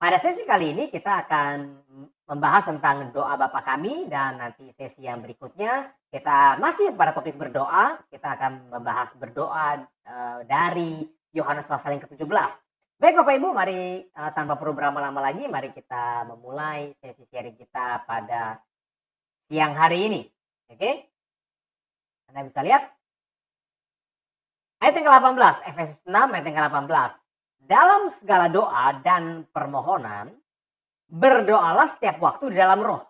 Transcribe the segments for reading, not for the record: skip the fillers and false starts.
Pada sesi kali ini kita akan membahas tentang doa Bapa Kami, dan nanti sesi yang berikutnya kita masih pada topik berdoa. Kita akan membahas berdoa dari Yohanes pasal yang ke-17. Baik Bapak Ibu, mari tanpa perlu berlama-lama lagi, mari kita memulai sesi sharing kita pada siang hari ini. Oke? Anda bisa lihat ayat yang ke-18, Efesus 6 ayat yang ke-18. Dalam segala doa dan permohonan, berdoalah setiap waktu di dalam roh.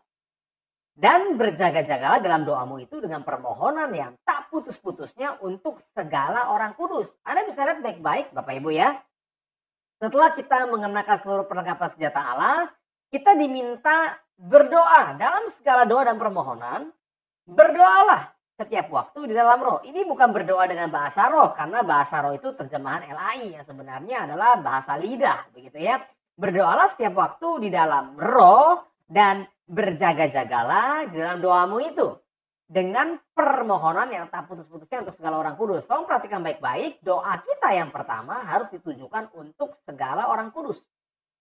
Dan berjaga-jagalah dalam doamu itu dengan permohonan yang tak putus-putusnya untuk segala orang kudus. Anda bisa lihat baik-baik Bapak Ibu ya. Setelah kita mengenakan seluruh perlengkapan senjata Allah, kita diminta berdoa. Dalam segala doa dan permohonan, berdoalah setiap waktu di dalam roh. Ini bukan berdoa dengan bahasa roh, karena bahasa roh itu terjemahan LAI yang sebenarnya adalah bahasa lidah, begitu ya. Berdoalah setiap waktu di dalam roh dan berjaga-jagalah di dalam doamu itu dengan permohonan yang tak putus-putusnya untuk segala orang kudus. Tolong perhatikan baik-baik, doa kita yang pertama harus ditujukan untuk segala orang kudus.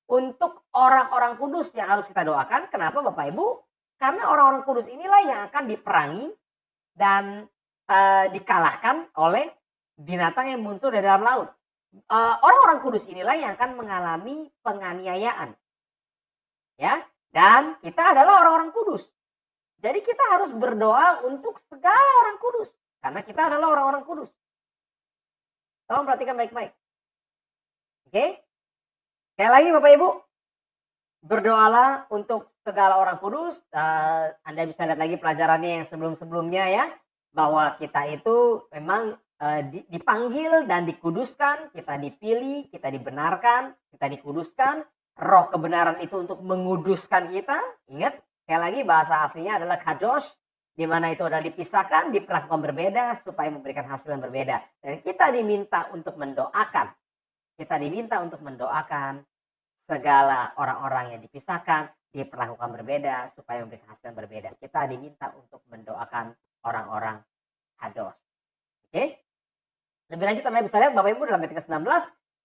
Untuk orang-orang kudus yang harus kita doakan. Kenapa Bapak Ibu? Karena orang-orang kudus inilah yang akan diperangi dan dikalahkan oleh binatang yang muncul dari dalam laut. Orang-orang kudus inilah yang akan mengalami penganiayaan. Ya, dan kita adalah orang-orang kudus. Jadi kita harus berdoa untuk segala orang kudus. Karena kita adalah orang-orang kudus. Tolong perhatikan baik-baik. Oke? Sekali lagi Bapak Ibu, berdoalah untuk segala orang kudus. Anda bisa lihat lagi pelajarannya yang sebelum-sebelumnya ya, bahwa kita itu memang dipanggil dan dikuduskan, kita dipilih, kita dibenarkan, kita dikuduskan. Roh kebenaran itu untuk menguduskan kita. Ingat, sekali lagi bahasa aslinya adalah kadosh, di mana itu adalah dipisahkan, diperlakukan berbeda supaya memberikan hasil yang berbeda. Dan kita diminta untuk mendoakan. Kita diminta untuk mendoakan segala orang-orang yang dipisahkan, diperlakukan berbeda supaya memberikan hasil yang berbeda. Kita diminta untuk mendoakan orang-orang kadosh. Oke? Lebih lanjut Anda bisa lihat Bapak Ibu dalam ayat ke-19,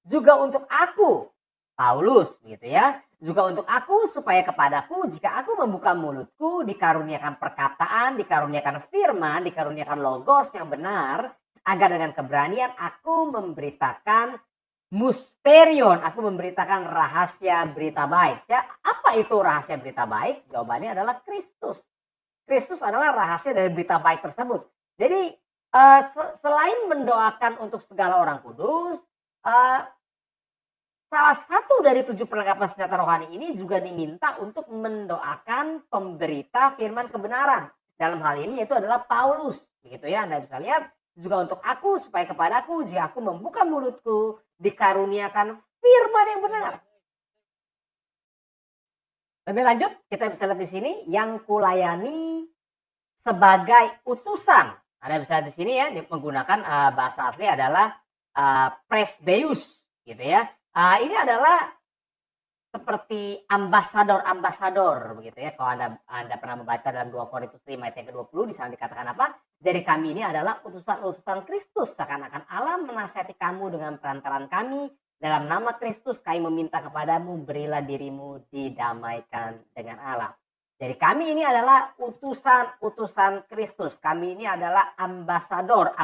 juga untuk aku, Paulus, gitu ya. Juga untuk aku, supaya kepadaku, jika aku membuka mulutku, dikaruniakan perkataan, dikaruniakan firman, dikaruniakan logos yang benar, agar dengan keberanian aku memberitakan musterion, aku memberitakan rahasia berita baik. Ya, apa itu rahasia berita baik? Jawabannya adalah Kristus. Kristus adalah rahasia dari berita baik tersebut. Jadi selain mendoakan untuk segala orang kudus, salah satu dari 7 perlengkapan senjata rohani ini juga diminta untuk mendoakan pemberita firman kebenaran. Dalam hal ini yaitu adalah Paulus. Begitu ya, Anda bisa lihat. Juga untuk aku, supaya kepadaku, jika aku membuka mulutku, dikaruniakan firman yang benar. Lebih lanjut, kita bisa lihat di sini, yang kulayani sebagai utusan. Anda bisa lihat di sini ya, menggunakan bahasa asli adalah presbeus, gitu ya. Ini adalah seperti ambasador begitu ya. Kalau Anda pernah membaca dalam 2 Korintus 5 ayat yang ke-20, di sana dikatakan apa? Jadi kami ini adalah utusan Kristus, seakan-akan Allah menasihati kamu dengan perantaran kami. Dalam nama Kristus kami meminta kepadamu, berilah dirimu didamaikan dengan Allah. Jadi kami ini adalah utusan Kristus. Kami ini adalah ambasador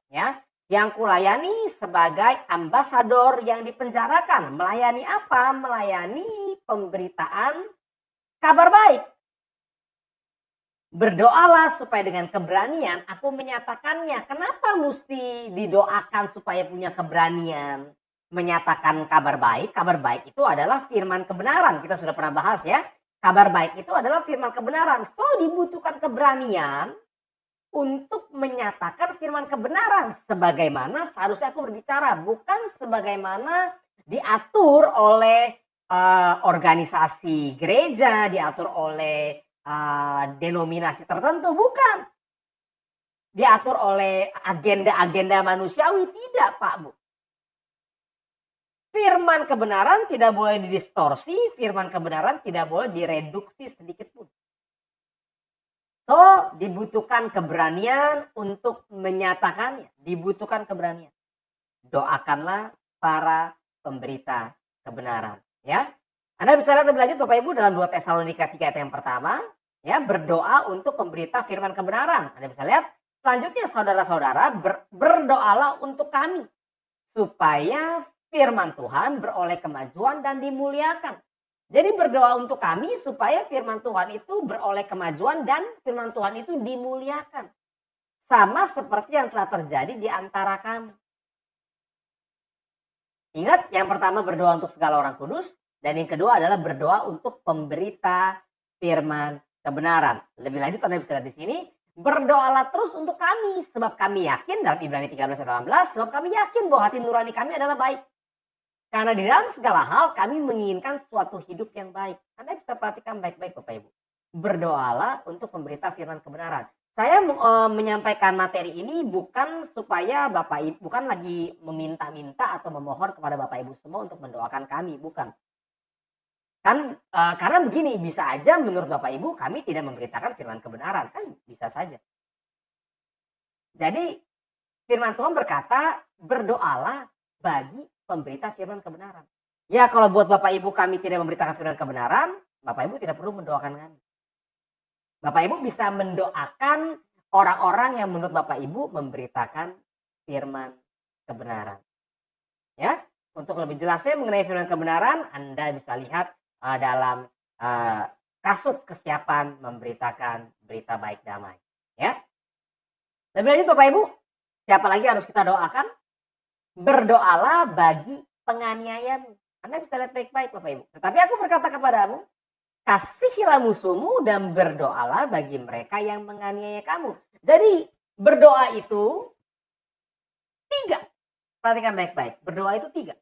ya. Yang kulayani sebagai ambasador yang dipenjarakan. Melayani apa? Melayani pemberitaan kabar baik. Berdoalah supaya dengan keberanian aku menyatakannya. Kenapa mesti didoakan supaya punya keberanian menyatakan kabar baik? Kabar baik itu adalah firman kebenaran. Kita sudah pernah bahas ya. Kabar baik itu adalah firman kebenaran. So dibutuhkan keberanian untuk menyatakan firman kebenaran. Sebagaimana seharusnya aku berbicara. Bukan sebagaimana diatur oleh organisasi gereja, diatur oleh denominasi tertentu. Bukan. Diatur oleh agenda-agenda manusiawi. Tidak Pak Bu. Firman kebenaran tidak boleh didistorsi, firman kebenaran tidak boleh direduksi sedikit pun. So, dibutuhkan keberanian untuk menyatakannya, dibutuhkan keberanian. Doakanlah para pemberita kebenaran, ya. Anda bisa lihat lebih lanjut Bapak Ibu dalam 2 Tesalonika 3 ayat yang pertama, ya, berdoa untuk pemberita firman kebenaran. Anda bisa lihat selanjutnya saudara-saudara berdoalah untuk kami supaya firman Tuhan beroleh kemajuan dan dimuliakan. Jadi berdoa untuk kami supaya firman Tuhan itu beroleh kemajuan dan firman Tuhan itu dimuliakan. Sama seperti yang telah terjadi di antara kami. Ingat, yang pertama berdoa untuk segala orang kudus, dan yang kedua adalah berdoa untuk pemberita firman kebenaran. Lebih lanjut Anda bisa lihat di sini, berdoalah terus untuk kami, sebab kami yakin, dalam Ibrani 13:18, sebab kami yakin bahwa hati nurani kami adalah baik. Karena di dalam segala hal kami menginginkan suatu hidup yang baik. Anda bisa perhatikan baik-baik Bapak Ibu. Berdoalah untuk pemberita firman kebenaran. Saya menyampaikan materi ini bukan supaya Bapak Ibu, bukan lagi meminta-minta atau memohon kepada Bapak Ibu semua untuk mendoakan kami, bukan. Kan karena begini, bisa aja menurut Bapak Ibu kami tidak memberitakan firman kebenaran, kan bisa saja. Jadi firman Tuhan berkata, berdoalah bagi pemberita firman kebenaran. Ya, kalau buat Bapak Ibu kami tidak memberitakan firman kebenaran, Bapak Ibu tidak perlu mendoakan kami. Bapak Ibu bisa mendoakan orang-orang yang menurut Bapak Ibu memberitakan firman kebenaran. Ya, untuk lebih jelasnya mengenai firman kebenaran, Anda bisa lihat dalam kasut kesiapan memberitakan berita baik damai. Ya. Lebih lanjut Bapak Ibu, siapa lagi harus kita doakan? Berdoalah bagi penganiayamu. Anda bisa lihat baik-baik Bapak Ibu. Tetapi aku berkata kepadamu, kasihilah musuhmu dan berdoalah bagi mereka yang menganiaya kamu. Jadi berdoa itu 3. Perhatikan baik-baik. Berdoa itu 3.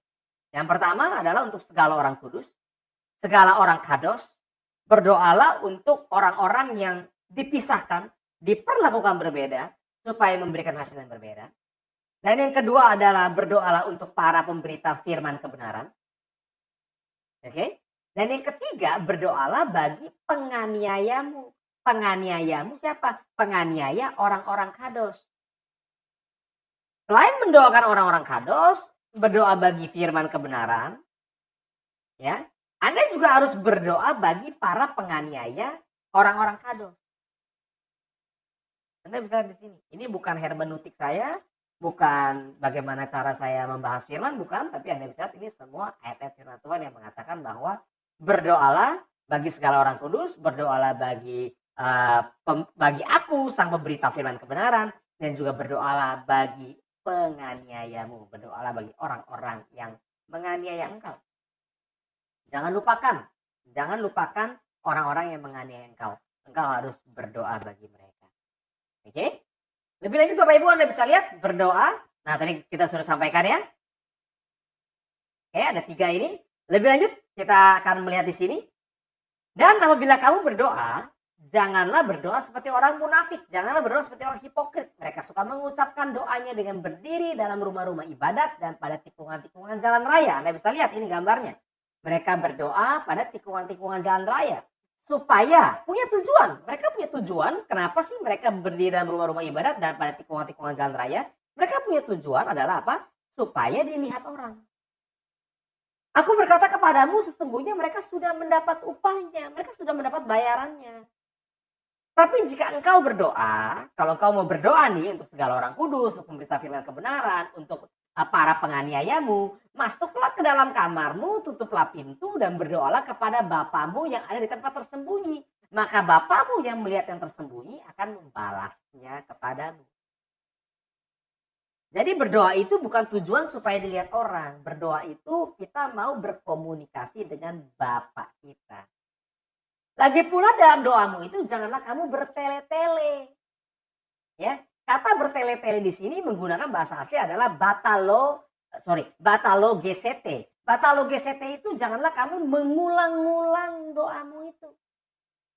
Yang pertama adalah untuk segala orang kudus, segala orang kados. Berdoalah untuk orang-orang yang dipisahkan, diperlakukan berbeda, supaya memberikan hasil yang berbeda. Dan yang kedua adalah berdoalah untuk para pemberita firman kebenaran. Oke? Dan yang ketiga, berdoalah bagi penganiayamu. Penganiayamu siapa? Penganiaya orang-orang kados. Selain mendoakan orang-orang kados, berdoa bagi firman kebenaran, ya, Anda juga harus berdoa bagi para penganiaya orang-orang kados. Anda bisa lihat di sini. Ini bukan hermeneutik saya, bukan bagaimana cara saya membahas firman, bukan, tapi Anda bisa lihat ini semua ayat-ayat firman Tuhan yang mengatakan bahwa berdoalah bagi segala orang kudus, berdoalah bagi aku sang pemberita firman kebenaran, dan juga berdoalah bagi penganiayamu, berdoalah bagi orang-orang yang menganiaya engkau. Jangan lupakan orang-orang yang menganiaya engkau. Engkau harus berdoa bagi mereka. Oke? Lebih lanjut Bapak Ibu Anda bisa lihat berdoa. Nah tadi kita sudah sampaikan ya. Oke, ada 3 ini. Lebih lanjut kita akan melihat di sini. Dan apabila kamu berdoa, janganlah berdoa seperti orang munafik. Janganlah berdoa seperti orang hipokrit. Mereka suka mengucapkan doanya dengan berdiri dalam rumah-rumah ibadat dan pada tikungan-tikungan jalan raya. Anda bisa lihat ini gambarnya. Mereka berdoa pada tikungan-tikungan jalan raya. Supaya punya tujuan. Mereka punya tujuan. Kenapa sih mereka berdiri dalam rumah-rumah ibadat dan pada tikungan-tikungan jalan raya? Mereka punya tujuan adalah apa? Supaya dilihat orang. Aku berkata kepadamu, sesungguhnya mereka sudah mendapat upahnya. Mereka sudah mendapat bayarannya. Tapi jika engkau berdoa, kalau engkau mau berdoa nih untuk segala orang kudus, untuk pemberita firman kebenaran, untuk para penganiayamu, masuklah ke dalam kamarmu, tutuplah pintu dan berdoalah kepada Bapamu yang ada di tempat tersembunyi. Maka Bapamu yang melihat yang tersembunyi akan membalasnya kepadamu. Jadi berdoa itu bukan tujuan supaya dilihat orang. Berdoa itu kita mau berkomunikasi dengan Bapa kita. Lagi pula dalam doamu itu janganlah kamu bertele-tele. Ya, kata bertele-tele di sini menggunakan bahasa asli adalah batalo GCT. Batalo GCT itu janganlah kamu mengulang-ulang doamu itu.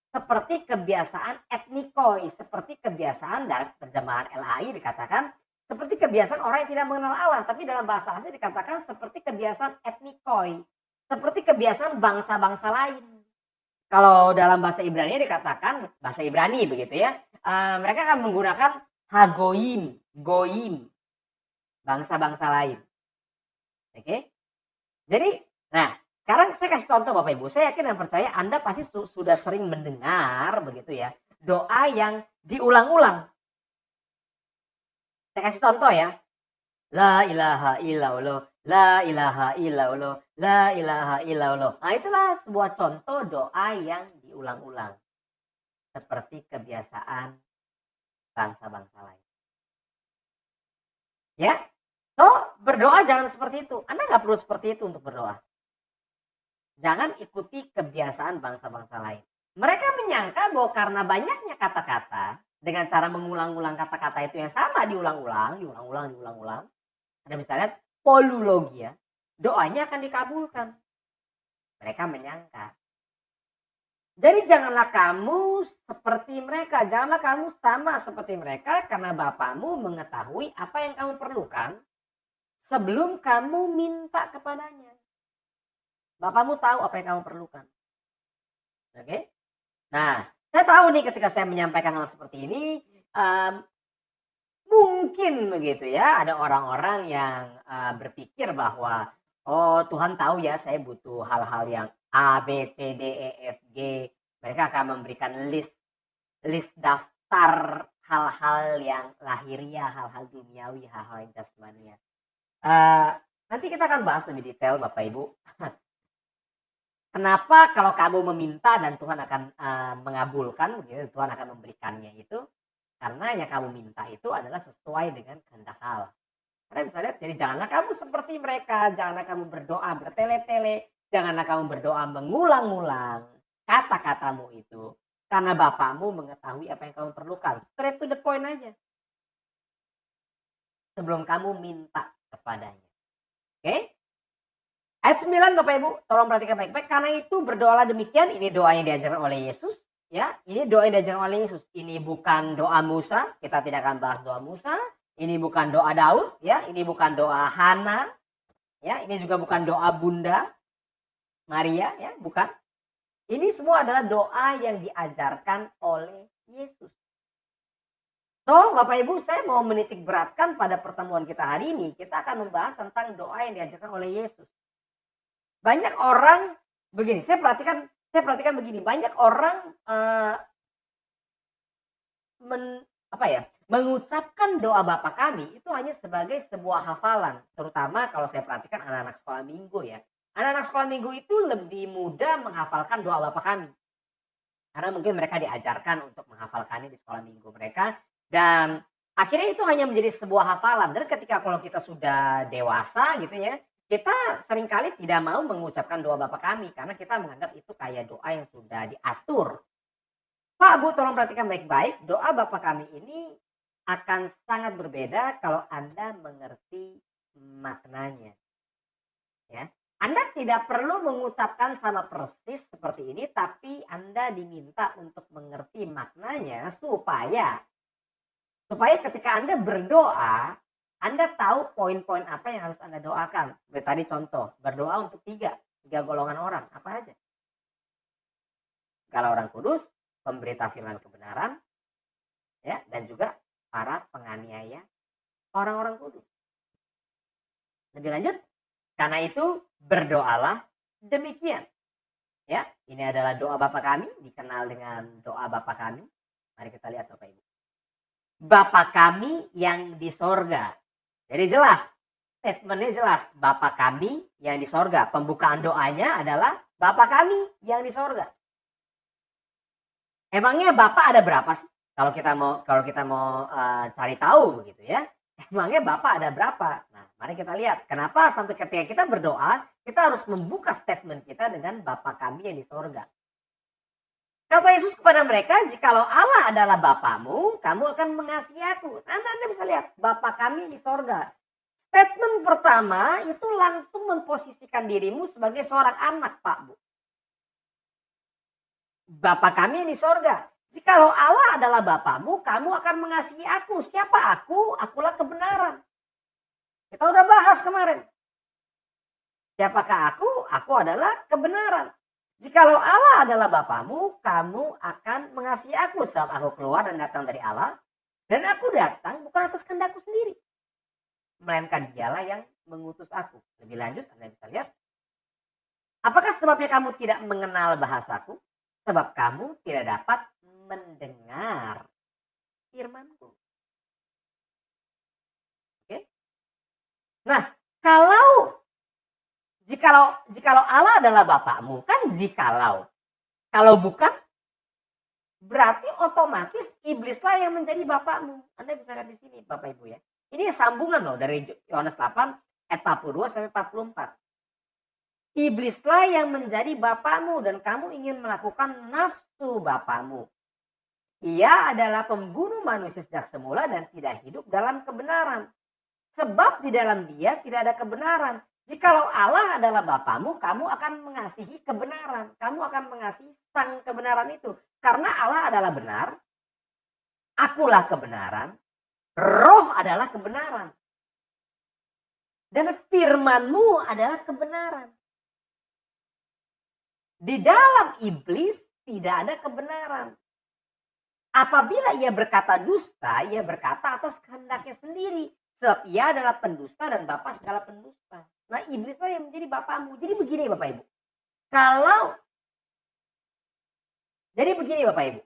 Seperti kebiasaan etnikoi, seperti kebiasaan dalam terjemahan LAI dikatakan seperti kebiasaan orang yang tidak mengenal Allah, tapi dalam bahasa asli dikatakan seperti kebiasaan etnikoi, seperti kebiasaan bangsa-bangsa lain. Kalau dalam bahasa Ibrani dikatakan, bahasa Ibrani begitu ya, mereka akan menggunakan hagoyim, goyim, bangsa-bangsa lain. Oke? Jadi, nah Sekarang saya kasih contoh Bapak Ibu. Saya yakin dan percaya Anda pasti sudah sering mendengar begitu ya, doa yang diulang-ulang. Saya kasih contoh ya. La ilaha illallah, la ilaha illallah, la ilaha illallah. Nah, itulah sebuah contoh doa yang diulang-ulang. Seperti kebiasaan bangsa-bangsa lain. Ya, so berdoa jangan seperti itu. Anda nggak perlu seperti itu untuk berdoa. Jangan ikuti kebiasaan bangsa-bangsa lain. Mereka menyangka bahwa karena banyaknya kata-kata, dengan cara mengulang-ulang kata-kata itu yang sama diulang-ulang. Ada misalnya polologia, doanya akan dikabulkan. Mereka menyangka. Jadi janganlah kamu seperti mereka, janganlah kamu sama seperti mereka karena Bapamu mengetahui apa yang kamu perlukan sebelum kamu minta kepadanya. Bapamu tahu apa yang kamu perlukan. Oke? Nah, saya tahu nih ketika saya menyampaikan hal seperti ini, mungkin begitu ya, ada orang-orang yang berpikir bahwa, oh Tuhan tahu ya saya butuh hal-hal yang A, B, C, D, E, F, G. Mereka akan memberikan list daftar hal-hal yang lahiriah, hal-hal duniawi, hal-hal yang jasmania. Nanti kita akan bahas lebih detail Bapak Ibu. Kenapa kalau kamu meminta dan Tuhan akan mengabulkan, begitu, Tuhan akan memberikannya itu, karena yang kamu minta itu adalah sesuai dengan kehendak Allah. Karena bisa lihat, jadi janganlah kamu seperti mereka, janganlah kamu berdoa bertele-tele, janganlah kamu berdoa mengulang-ulang kata-katamu itu. Karena Bapamu mengetahui apa yang kamu perlukan. Straight to the point aja. Sebelum kamu minta kepadanya. Oke? Ayat 9 Bapak Ibu, tolong perhatikan baik-baik. Karena itu berdoalah demikian, ini doa yang diajarkan oleh Yesus. Ya, ini doa yang diajarkan oleh Yesus. Ini bukan doa Musa, kita tidak akan bahas doa Musa. Ini bukan doa Daud, ya. Ini bukan doa Hana, ya. Ini juga bukan doa Bunda Maria, ya. Bukan. Ini semua adalah doa yang diajarkan oleh Yesus. So, Bapak Ibu, saya mau menitik beratkan pada pertemuan kita hari ini. Kita akan membahas tentang doa yang diajarkan oleh Yesus. Banyak orang begini, saya perhatikan begini, banyak orang mengucapkan doa Bapa Kami itu hanya sebagai sebuah hafalan, terutama kalau saya perhatikan anak-anak sekolah minggu ya. Anak-anak sekolah minggu itu lebih mudah menghafalkan doa Bapa Kami. Karena mungkin mereka diajarkan untuk menghafalkannya di sekolah minggu mereka dan akhirnya itu hanya menjadi sebuah hafalan. Dan ketika kalau kita sudah dewasa gitu ya, kita seringkali tidak mau mengucapkan doa Bapa Kami karena kita menganggap itu kayak doa yang sudah diatur. Pak, Bu, tolong perhatikan baik-baik. Doa Bapa Kami ini akan sangat berbeda kalau Anda mengerti maknanya. Ya. Anda tidak perlu mengucapkan sama persis seperti ini, tapi Anda diminta untuk mengerti maknanya supaya ketika Anda berdoa, Anda tahu poin-poin apa yang harus Anda doakan. Seperti tadi contoh, berdoa untuk tiga golongan orang, apa aja? Kalau orang kudus, pemberita firman kebenaran, ya, dan juga para penganiaya orang-orang kudus. Lebih lanjut, karena itu berdoalah demikian. Ya, ini adalah doa Bapa Kami, dikenal dengan doa Bapa Kami. Mari kita lihat Bapak Ibu. Bapa Kami yang di sorga. Jadi jelas, statementnya jelas. Bapa Kami yang di sorga. Pembukaan doanya adalah Bapa Kami yang di sorga. Emangnya Bapak ada berapa sih? Kalau kita mau cari tahu begitu ya. Emangnya Bapak ada berapa? Nah, mari kita lihat. Kenapa sampai ketika kita berdoa, kita harus membuka statement kita dengan Bapa Kami yang di sorga. Kata Yesus kepada mereka, jikalau Allah adalah Bapamu, kamu akan mengasihi aku. Anda bisa lihat, Bapa Kami di sorga. Statement pertama itu langsung memposisikan dirimu sebagai seorang anak, Pak, Bu. Bapa Kami yang di sorga. Jikalau Allah adalah Bapamu, kamu akan mengasihi aku. Siapa aku? Akulah kebenaran. Kita udah bahas kemarin. Siapakah aku? Aku adalah kebenaran. Jikalau Allah adalah Bapamu, kamu akan mengasihi aku. Sebab aku keluar dan datang dari Allah. Dan aku datang bukan atas kehendakku sendiri. Melainkan dialah yang mengutus aku. Lebih lanjut, Anda bisa lihat. Apakah sebabnya kamu tidak mengenal bahasaku? Sebab kamu tidak dapat mendengar firmanku. Oke? Nah, jikalau Allah adalah Bapakmu, kan jikalau. Kalau bukan, berarti otomatis iblislah yang menjadi bapakmu. Anda bisa lihat di sini Bapak Ibu ya. Ini sambungan loh dari Yohanes 8 ayat 42 sampai 44. Iblislah yang menjadi bapakmu dan kamu ingin melakukan nafsu bapakmu. Ia adalah pembunuh manusia sejak semula dan tidak hidup dalam kebenaran. Sebab di dalam dia tidak ada kebenaran. Jikalau Allah adalah Bapamu, kamu akan mengasihi kebenaran. Kamu akan mengasihi sang kebenaran itu. Karena Allah adalah benar, akulah kebenaran, roh adalah kebenaran. Dan firmanmu adalah kebenaran. Di dalam iblis tidak ada kebenaran. Apabila ia berkata dusta, ia berkata atas kehendaknya sendiri. Sebab ia adalah pendusta dan bapa segala pendusta. Nah, iblislah yang menjadi bapakmu. Jadi begini Bapak Ibu. Jadi begini Bapak Ibu.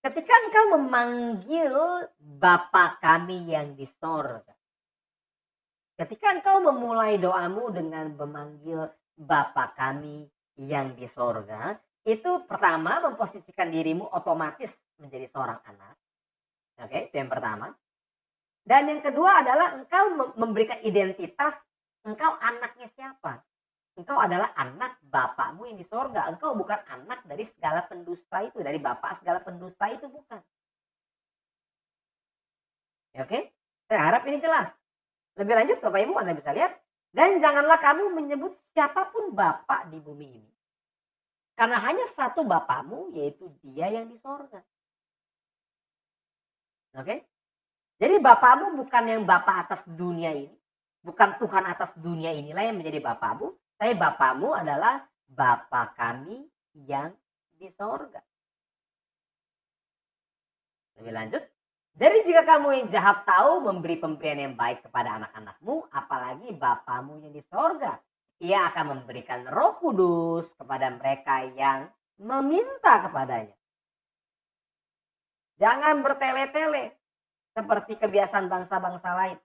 Ketika engkau memanggil Bapa kami yang di sorga. Ketika engkau memulai doamu dengan memanggil Bapa kami yang di sorga. Itu pertama memposisikan dirimu otomatis menjadi seorang anak. Oke, itu yang pertama. Dan yang kedua adalah engkau memberikan identitas engkau anaknya siapa. Engkau adalah anak Bapakmu yang di sorga. Engkau bukan anak dari segala pendusta itu. Dari bapak segala pendusta itu bukan. Oke? Saya harap ini jelas. Lebih lanjut Bapak Ibu Anda bisa lihat. Dan janganlah kamu menyebut siapapun bapak di bumi ini. Karena hanya satu Bapakmu yaitu dia yang di sorga. Oke? Jadi Bapakmu bukan yang Bapak atas dunia ini. Bukan Tuhan atas dunia inilah yang menjadi Bapakmu. Tapi Bapakmu adalah Bapa kami yang di sorga. Lebih lanjut. Jadi jika kamu yang jahat tahu memberi pemberian yang baik kepada anak-anakmu, apalagi Bapakmu yang di sorga. Ia akan memberikan Roh Kudus kepada mereka yang meminta kepadanya. Jangan bertele-tele seperti kebiasaan bangsa-bangsa lain.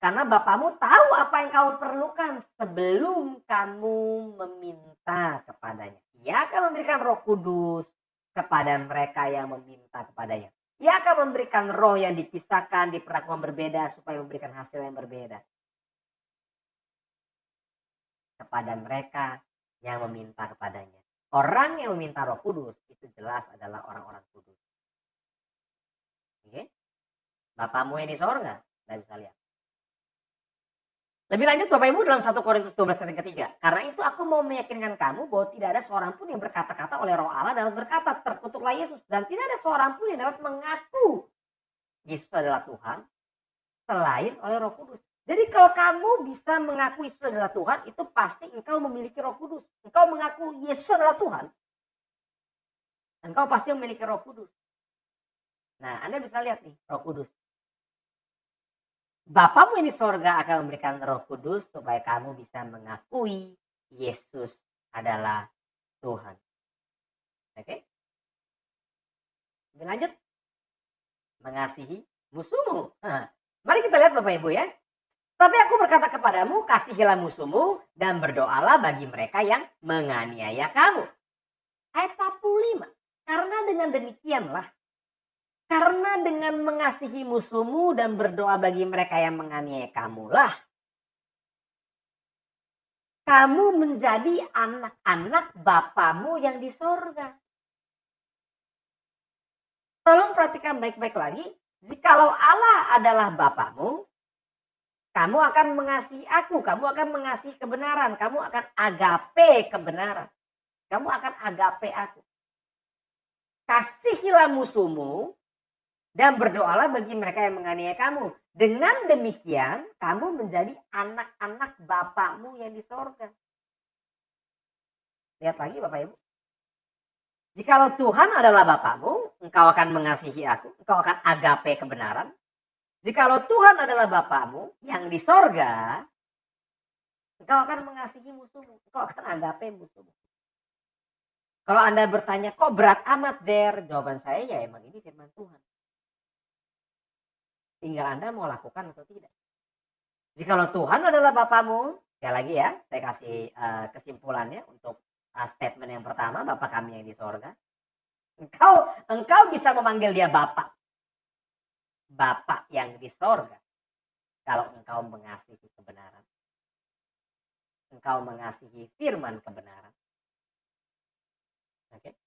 Karena Bapakmu tahu apa yang kamu perlukan sebelum kamu meminta kepadanya. Ia akan memberikan Roh Kudus kepada mereka yang meminta kepadanya. Ia akan memberikan roh yang dipisahkan, diperlakukan berbeda supaya memberikan hasil yang berbeda. Kepada mereka yang meminta kepadanya. Orang yang meminta Roh Kudus itu jelas adalah orang-orang kudus. Oke? Bapakmu yang di sorga, Anda bisa lihat. Lebih lanjut Bapak Ibu dalam 1 Korintus 12 ayat ketiga. Karena itu aku mau meyakinkan kamu bahwa tidak ada seorang pun yang berkata-kata oleh Roh Allah dapat berkata terkutuklah Yesus. Dan tidak ada seorang pun yang dapat mengaku Yesus adalah Tuhan selain oleh Roh Kudus. Jadi kalau kamu bisa mengaku Yesus adalah Tuhan, itu pasti engkau memiliki Roh Kudus. Engkau mengaku Yesus adalah Tuhan, engkau pasti memiliki Roh Kudus. Nah, Anda bisa lihat nih, Roh Kudus. Bapakmu yang di sorga akan memberikan Roh Kudus supaya kamu bisa mengakui Yesus adalah Tuhan. Oke? Lebih lanjut. Mengasihi musuhmu. Nah, mari kita lihat Bapak Ibu ya. Tapi aku berkata kepadamu, kasihilah musuhmu dan berdoalah bagi mereka yang menganiaya kamu. Ayat 45. Karena dengan mengasihi musuhmu dan berdoa bagi mereka yang menganiaya kamulah, kamu menjadi anak-anak Bapamu yang di sorga. Tolong perhatikan baik-baik lagi. Jikalau Allah adalah Bapamu, kamu akan mengasihi aku, kamu akan mengasihi kebenaran, kamu akan agape kebenaran. Kamu akan agape aku. Kasihilah musuhmu dan berdoalah bagi mereka yang menganiaya kamu. Dengan demikian, kamu menjadi anak-anak Bapakmu yang di sorga. Lihat lagi Bapak Ibu. Jikalau Tuhan adalah Bapakmu, engkau akan mengasihi aku, engkau akan agape kebenaran. Jikalau Tuhan adalah Bapakmu yang di sorga, Engkau akan mengasihi musuhmu. Engkau akan agape musuhmu. Kalau Anda bertanya, kok berat amat, Jer? Jawaban saya, ya emang ini firman Tuhan. Tinggal Anda mau lakukan atau tidak. Jikalau Tuhan adalah Bapamu, sekali lagi ya, saya kasih kesimpulannya untuk statement yang pertama, Bapa kami yang di sorga. Engkau bisa memanggil dia Bapak. Bapak yang di sorga. Kalau engkau mengasihi kebenaran. Engkau mengasihi firman kebenaran. Oke.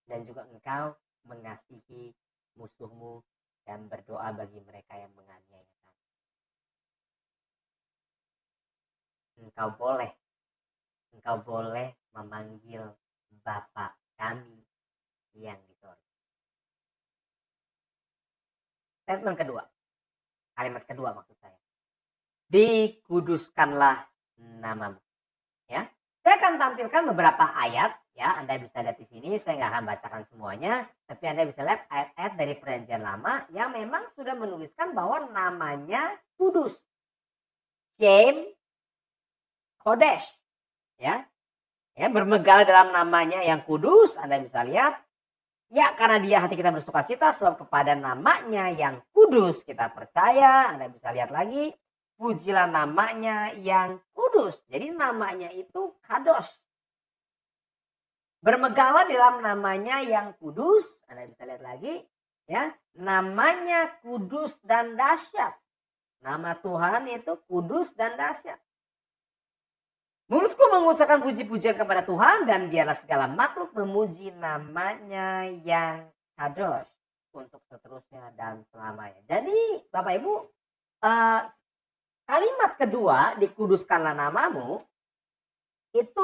Dan juga engkau mengasihi musuhmu dan berdoa bagi mereka yang menganiaya kamu. Engkau boleh memanggil Bapa kami yang di sorga. Statement kedua. Kalimat kedua maksud saya. Dikuduskanlah namamu. Ya. Saya akan tampilkan beberapa ayat, ya. Anda bisa lihat di sini, saya nggak akan bacakan semuanya, tapi Anda bisa lihat ayat-ayat dari Perjanjian Lama yang memang sudah menuliskan bahwa namanya kudus. Shem Kodesh, ya. Ya, bermegah dalam namanya yang kudus, Anda bisa lihat. Ya, karena dia hati kita bersukacita sebab kepada namanya yang kudus kita percaya. Anda bisa lihat lagi. Pujilah namanya yang kudus. Jadi namanya itu kados. Bermegahlah dalam namanya yang kudus. Anda bisa lihat lagi. Ya, namanya kudus dan dahsyat. Nama Tuhan itu kudus dan dahsyat. Mulutku mengucapkan puji-pujian kepada Tuhan dan biarlah segala makhluk memuji namanya yang kados untuk seterusnya dan selamanya. Jadi Bapak Ibu, kalimat kedua, dikuduskanlah namamu, itu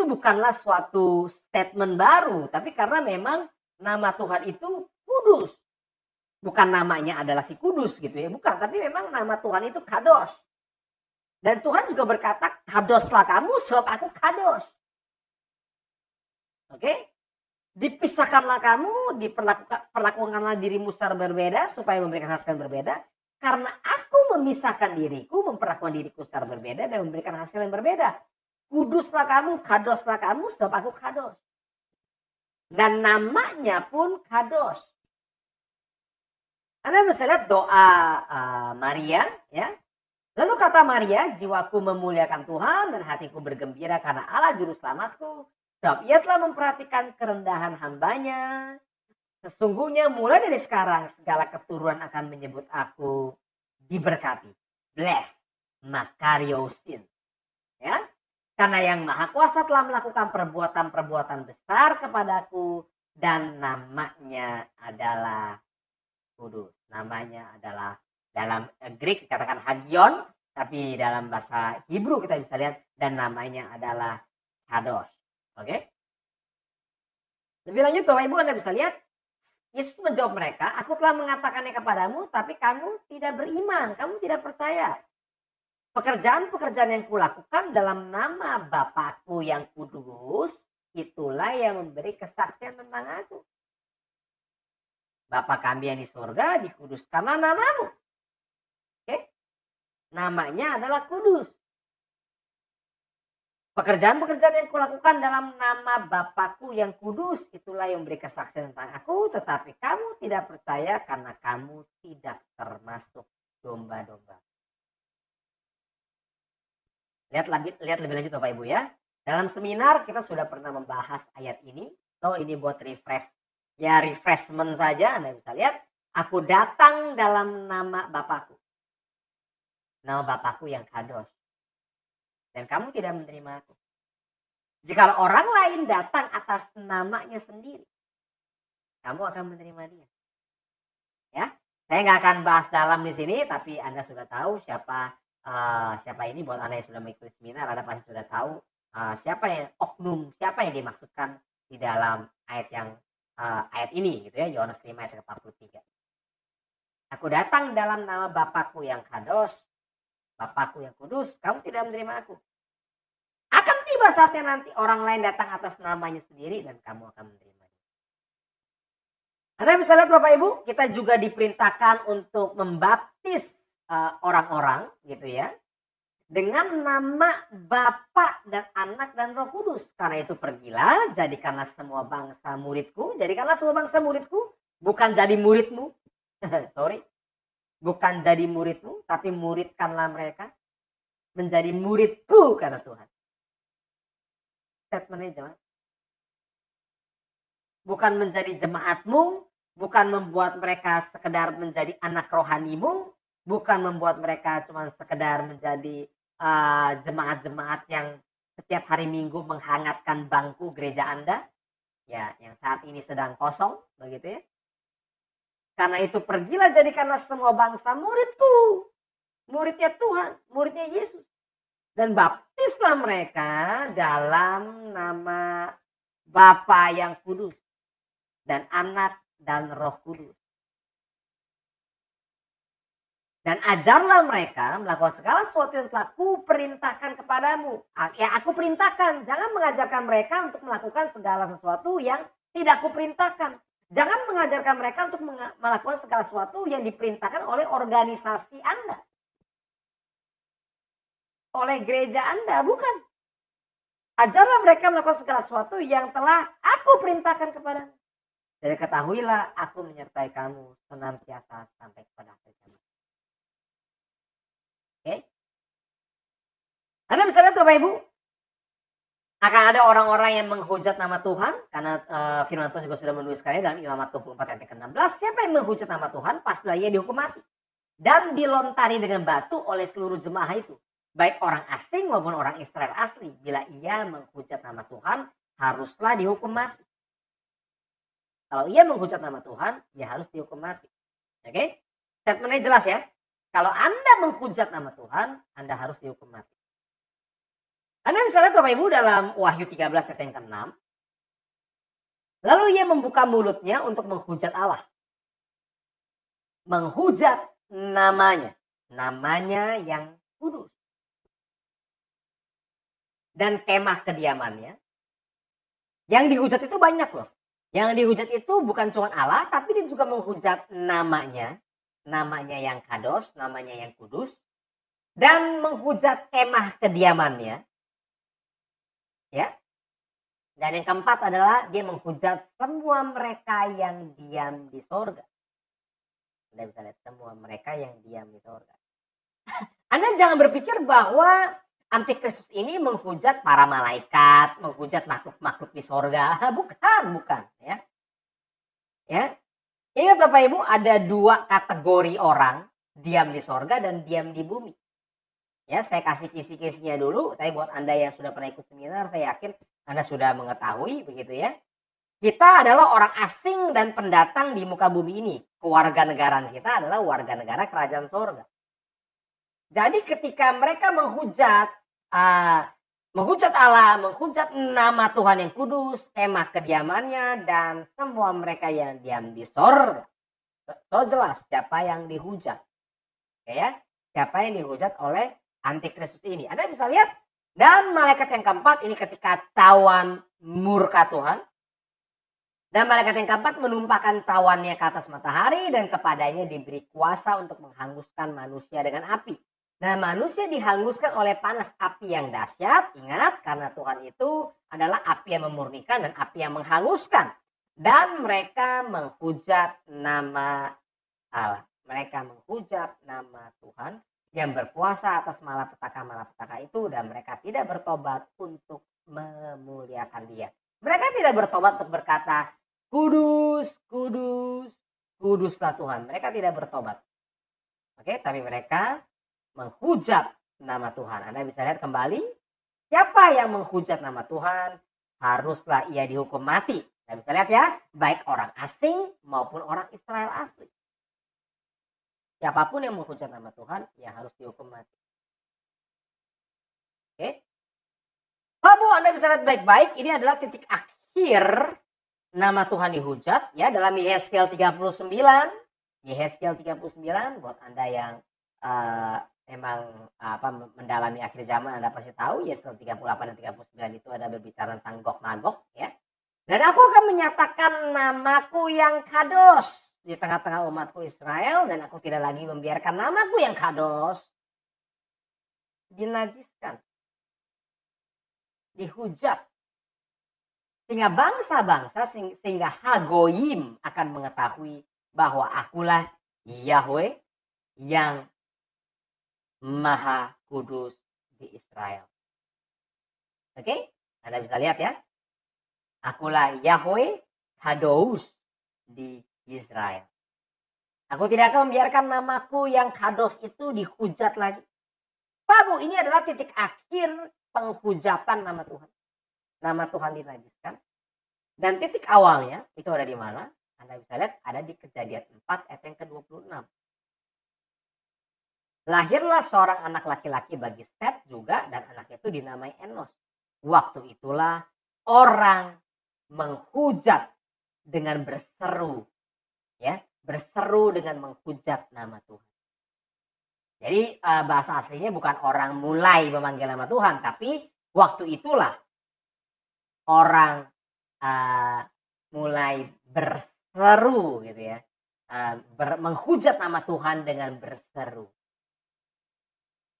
bukanlah suatu statement baru, tapi karena memang nama Tuhan itu kudus. Bukan namanya adalah si kudus gitu ya, bukan, tapi memang nama Tuhan itu kados. Dan Tuhan juga berkata, kadoslah kamu sebab aku kados. Oke? Dipisahkanlah kamu, perlakukanlah dirimu secara berbeda supaya memberikan hasil yang berbeda. Karena aku memisahkan diriku, memperlakukan diriku secara berbeda dan memberikan hasil yang berbeda. Kuduslah kamu, kadoslah kamu sebab aku kados. Dan namanya pun kados. Anda bisa lihat doa Maria, ya. Lalu kata Maria, jiwaku memuliakan Tuhan dan hatiku bergembira karena Allah juru selamatku. Sebab ia telah memperhatikan kerendahan hambanya. Sesungguhnya mulai dari sekarang segala keturunan akan menyebut aku diberkati. Blessed. Makariosin. Ya. Karena yang Maha Kuasa telah melakukan perbuatan-perbuatan besar kepadaku. Dan namanya adalah kudus. Namanya adalah, dalam Greek dikatakan hagion, tapi dalam bahasa Hebrew kita bisa lihat dan namanya adalah kados. Oke? Lebih lanjut Bapak Ibu Anda bisa lihat Yesus menjawab mereka, aku telah mengatakannya kepadamu tapi kamu tidak beriman, kamu tidak percaya. Pekerjaan-pekerjaan yang kulakukan dalam nama Bapakku yang kudus, itulah yang memberi kesaksian tentang aku. Bapa kami yang di surga, dikuduskanlah namamu. Oke? Namanya adalah kudus. Pekerjaan-pekerjaan yang kulakukan dalam nama Bapakku yang kudus, itulah yang memberi kesaksian tentang aku, tetapi kamu tidak percaya karena kamu tidak termasuk domba-domba. Lihat lebih lanjut Bapak Ibu ya. Dalam seminar kita sudah pernah membahas ayat ini. So ini buat refreshment saja. Anda bisa lihat. Aku datang dalam nama Bapakku. Nama Bapakku yang kados. Dan kamu tidak menerima aku. Jika orang lain datang atas namanya sendiri, kamu akan menerima dia. Ya, saya nggak akan bahas dalam di sini, tapi Anda sudah tahu siapa ini. Buat Anda yang sudah mengikuti seminar, Anda pasti sudah tahu siapa yang dimaksudkan di dalam ayat ini, gitu ya, Yohanes 5 ayat 43. Aku datang dalam nama Bapakku yang kados. Bapakku yang kudus, kamu tidak menerima aku. Akan tiba saatnya nanti orang lain datang atas namanya sendiri dan kamu akan menerima. Anda bisa lihat Bapak Ibu, kita juga diperintahkan untuk membaptis orang-orang gitu ya. dengan nama Bapa dan Anak dan Roh Kudus. Karena itu pergilah, jadikanlah semua bangsa muridku. Jadikanlah semua bangsa muridku, bukan jadi muridmu. Sorry. Bukan jadi muridmu, tapi muridkanlah mereka. Menjadi muridku, kata Tuhan. Statementnya jelas. Bukan menjadi jemaatmu, bukan membuat mereka sekedar menjadi anak rohanimu, bukan membuat mereka cuma sekedar menjadi jemaat-jemaat yang setiap hari Minggu menghangatkan bangku gereja Anda, ya, yang saat ini sedang kosong, begitu ya. Karena itu pergilah, jadikanlah semua bangsa muridku, muridnya Tuhan, muridnya Yesus, dan baptislah mereka dalam nama Bapa yang kudus dan Anak dan Roh Kudus. Dan ajarlah mereka melakukan segala sesuatu yang telah kuperintahkan kepadamu. Ya, aku perintahkan. Jangan mengajarkan mereka untuk melakukan segala sesuatu yang tidak kuperintahkan. Jangan mengajarkan mereka untuk melakukan segala sesuatu yang diperintahkan oleh organisasi Anda. Oleh gereja Anda, bukan. Ajarlah mereka melakukan segala sesuatu yang telah aku perintahkan kepadamu. Jadi ketahuilah, aku menyertai kamu senantiasa sampai kepada akhir zaman. Oke. Anda bisa lihat Bapak Ibu, akan ada orang-orang yang menghujat nama Tuhan, karena firman Tuhan juga sudah menuliskannya dalam Imamat 24 ayat 16. Siapa yang menghujat nama Tuhan, pastilah ia dihukum mati. Dan dilontari dengan batu oleh seluruh jemaah itu, baik orang asing maupun orang Israel asli. Bila ia menghujat nama Tuhan, haruslah dihukum mati. Kalau ia menghujat nama Tuhan, ia harus dihukum mati. Oke? Statementnya jelas ya. Kalau Anda menghujat nama Tuhan, Anda harus dihukum mati. Anda bisa lihat Bapak Ibu dalam Wahyu 13 ayat yang ke-6. Lalu ia membuka mulutnya untuk menghujat Allah. Menghujat namanya. Namanya yang kudus. Dan kemah kediamannya. Yang dihujat itu banyak loh. Yang dihujat itu bukan cuma Allah, tapi dia juga menghujat namanya. Namanya yang kados, namanya yang kudus. Dan menghujat kemah kediamannya. Ya. Dan yang keempat adalah dia menghujat semua mereka yang diam di sorga. Anda bisa lihat semua mereka yang diam di sorga. Anda jangan berpikir bahwa Antikristus ini menghujat para malaikat, menghujat makhluk-makhluk di sorga. Bukan. Ya. Ingat Bapak Ibu, ada dua kategori orang, diam di sorga dan diam di bumi. Ya, saya kasih kisi-kisinya dulu. Tapi buat Anda yang sudah pernah ikut seminar, saya yakin Anda sudah mengetahui, begitu ya. Kita adalah orang asing dan pendatang di muka bumi ini. Kewarganegaraan kita adalah warga negara kerajaan sorga. Jadi ketika mereka menghujat Allah, menghujat nama Tuhan yang kudus, kemah kediamannya, dan semua mereka yang diam di sorga. So jelas siapa yang dihujat. Ya, siapa yang dihujat oleh Antikristus ini. Anda bisa lihat. Dan malaikat yang keempat ini ketika cawan murka Tuhan. Dan malaikat yang keempat menumpahkan cawannya ke atas matahari dan kepadanya diberi kuasa untuk menghanguskan manusia dengan api. Nah, manusia dihanguskan oleh panas api yang dahsyat. Ingat, karena Tuhan itu adalah api yang memurnikan dan api yang menghanguskan. Dan mereka menghujat nama Allah. Mereka menghujat nama Tuhan yang berkuasa atas malapetaka itu. Dan mereka tidak bertobat untuk memuliakan Dia. Mereka tidak bertobat untuk berkata, kudus, kudus, kuduslah Tuhan. Mereka tidak bertobat. Oke, tapi mereka menghujat nama Tuhan. Anda bisa lihat kembali, siapa yang menghujat nama Tuhan, haruslah ia dihukum mati. Anda bisa lihat ya, baik orang asing maupun orang Israel asli. Siapapun yang menghujat nama Tuhan, ia harus dihukum mati. Oke. Bapak Anda bisa lihat baik-baik, ini adalah titik akhir nama Tuhan dihujat ya dalam Yehezkiel 39. Yehezkiel 39 buat Anda yang memang mendalami akhir zaman, Anda pasti tahu Yehezkiel 38 dan 39 itu ada berbicara tentang Gog Magog ya. Dan aku akan menyatakan namaku yang kados di tengah-tengah umatku Israel, dan aku tidak lagi membiarkan namaku yang kados dinajiskan, dihujat. Sehingga bangsa-bangsa, sehingga Hagoyim akan mengetahui bahwa akulah Yahweh yang Maha Kudus di Israel. Oke, Anda bisa lihat ya. Akulah Yahweh Kados di Israel. Aku tidak akan membiarkan namaku yang Kados itu dihujat lagi. Pak Bu, ini adalah titik akhir penghujatan nama Tuhan. Nama Tuhan dinajiskan. Dan titik awalnya itu ada di mana? Anda bisa lihat ada di Kejadian 4 ayat yang ke-26. Lahirlah seorang anak laki-laki bagi Set juga, dan anak itu dinamai Enos. Waktu itulah orang menghujat dengan berseru, ya, berseru dengan menghujat nama Tuhan. Jadi bahasa aslinya bukan orang mulai memanggil nama Tuhan, tapi waktu itulah orang mulai berseru gitu ya, menghujat nama Tuhan dengan berseru.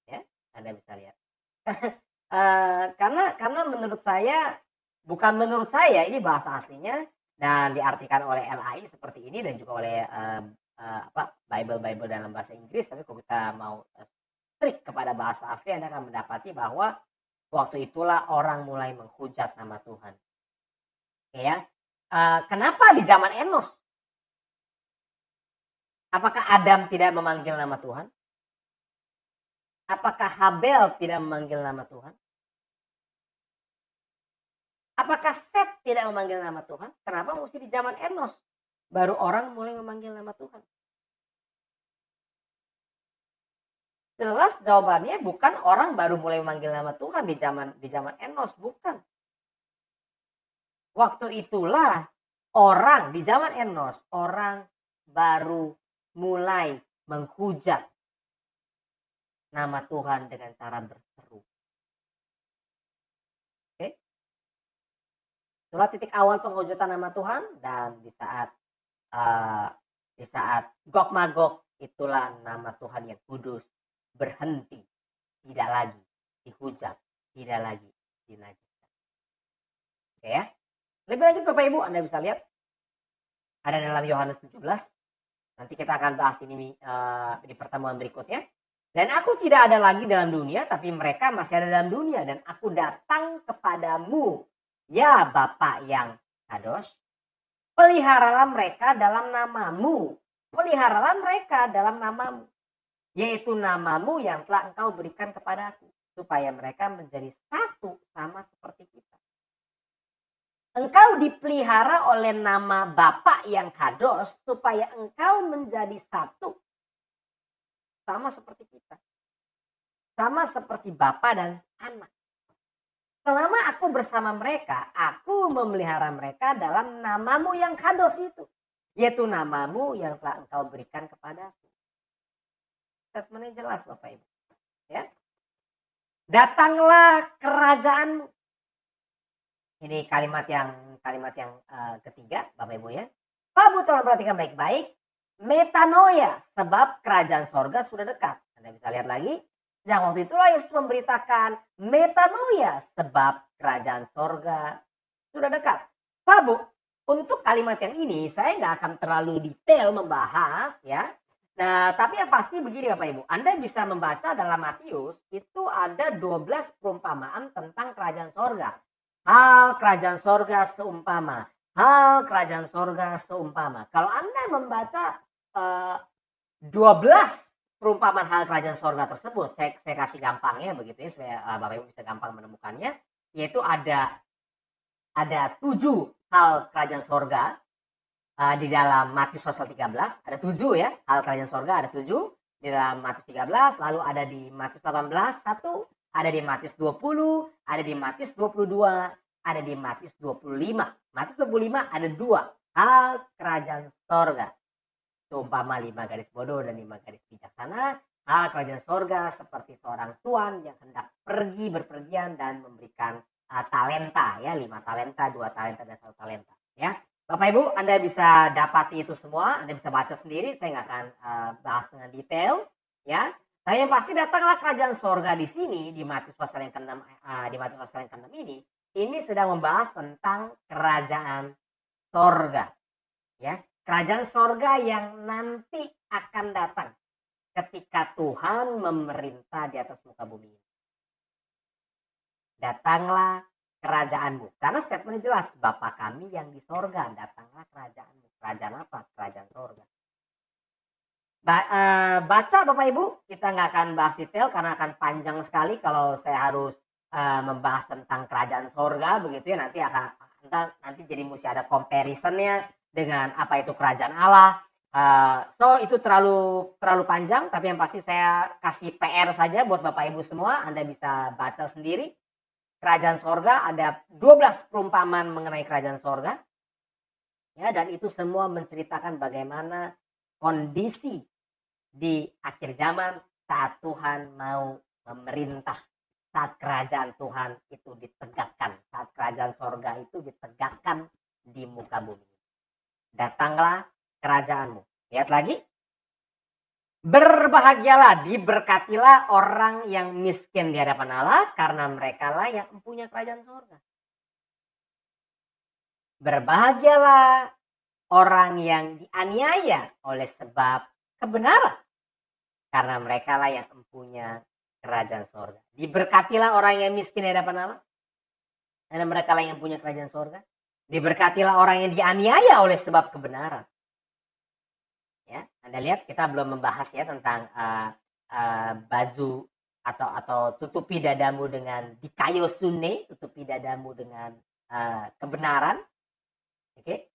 Ya, Anda bisa lihat. Karena menurut saya, bukan menurut saya, ini bahasa aslinya dan diartikan oleh LAI seperti ini, dan juga oleh Bible dalam bahasa Inggris. Tapi kalau kita mau strict kepada bahasa asli, Anda akan mendapati bahwa waktu itulah orang mulai menghujat nama Tuhan. Ya, kenapa di zaman Enos? Apakah Adam tidak memanggil nama Tuhan? Apakah Habel tidak memanggil nama Tuhan? Apakah Set tidak memanggil nama Tuhan? Kenapa mesti di zaman Enos baru orang mulai memanggil nama Tuhan? Jelas jawabannya bukan orang baru mulai memanggil nama Tuhan di zaman Enos, bukan. Waktu itulah orang di zaman Enos, orang baru mulai menghujat nama Tuhan dengan cara berseru. Oke? Itulah titik awal penghujatan nama Tuhan, dan di saat Gog Magog, itulah nama Tuhan yang kudus berhenti, tidak lagi dihujat, tidak lagi dinajiskan. Oke ya? Lebih lanjut Bapak Ibu, Anda bisa lihat ada dalam Yohanes 17. Nanti kita akan bahas ini di pertemuan berikutnya. Dan aku tidak ada lagi dalam dunia, tapi mereka masih ada dalam dunia. Dan aku datang kepadamu, ya Bapa yang Kados. Peliharalah mereka dalam namamu. Peliharalah mereka dalam namamu. Yaitu namamu yang telah engkau berikan kepadaku. Supaya mereka menjadi satu sama seperti kita. Engkau dipelihara oleh nama Bapa yang Kados, supaya engkau menjadi satu. Sama seperti kita. Sama seperti Bapa dan Anak. Selama aku bersama mereka, aku memelihara mereka dalam namamu yang Kados itu. Yaitu namamu yang telah engkau berikan kepadaku. Statementnya jelas Bapak Ibu. Ya. Datanglah kerajaanmu. Ini kalimat yang ketiga Bapak Ibu ya. Pak Bu, tolong perhatikan baik-baik. Metanoia, sebab kerajaan sorga sudah dekat. Anda bisa lihat lagi. Sejak waktu itulah Yesus memberitakan metanoia, sebab kerajaan sorga sudah dekat. Pak Bu, untuk kalimat yang ini saya nggak akan terlalu detail membahas ya. Nah, tapi yang pasti begini Bapak Ibu. Anda bisa membaca dalam Matius, itu ada 12 perumpamaan tentang kerajaan sorga. Hal kerajaan sorga seumpama. Hal kerajaan sorga seumpama. Kalau Anda membaca 12 perumpamaan hal kerajaan sorga tersebut, saya kasih gampangnya begitu ya, supaya Bapak Ibu bisa gampang menemukannya. Yaitu ada 7 hal kerajaan sorga di dalam Matius pasal 13. Ada 7 ya, hal kerajaan sorga ada 7 di dalam Matius 13. Lalu ada di Matius 18, 1. Ada di Matius 20, ada di Matius 22, ada di Matius 25. Matius 25 ada 2 hal kerajaan sorga. Seumpama 5 garis bodoh dan 5 garis bijaksana. Hal kerajaan sorga seperti seorang tuan yang hendak pergi berpergian dan memberikan talenta ya, 5 talenta, 2 talenta dan 1 talenta ya. Bapak Ibu, Anda bisa dapati itu semua, Anda bisa baca sendiri, saya nggak akan bahas dengan detail ya. Tapi yang pasti datanglah kerajaan sorga di sini di Matius pasal yang ke-6 di Matius pasal yang ke-6 ini sedang membahas tentang kerajaan sorga, ya. Kerajaan sorga yang nanti akan datang ketika Tuhan memerintah di atas muka bumi. Datanglah kerajaanmu. Karena statementnya jelas, Bapa kami yang di sorga, datanglah kerajaanmu. Kerajaan apa? Kerajaan sorga. Baca Bapak Ibu, kita nggak akan bahas detail karena akan panjang sekali kalau saya harus membahas tentang kerajaan sorga begitu ya, nanti jadi mesti ada comparisonnya dengan apa itu kerajaan Allah. So itu terlalu panjang, tapi yang pasti saya kasih PR saja buat Bapak Ibu semua, Anda bisa baca sendiri. Kerajaan sorga ada 12 perumpamaan mengenai kerajaan sorga. Ya, dan itu semua menceritakan bagaimana kondisi di akhir zaman saat Tuhan mau memerintah, saat kerajaan Tuhan itu ditegakkan, saat kerajaan sorga itu ditegakkan di muka bumi. Datanglah kerajaanmu. Lihat lagi. Berbahagialah, diberkatilah orang yang miskin di hadapan Allah, karena mereka lah yang mempunyai kerajaan sorga. Berbahagialah orang yang dianiaya oleh sebab kebenaran, karena mereka lah yang mempunyai kerajaan sorga. Diberkatilah orang yang miskin di hadapan Allah, karena mereka lah yang punya kerajaan sorga. Diberkatilah orang yang dianiaya oleh sebab kebenaran. Ya, Anda lihat kita belum membahas ya tentang baju atau tutupi dadamu dengan dikayosune, tutupi dadamu dengan kebenaran. Oke.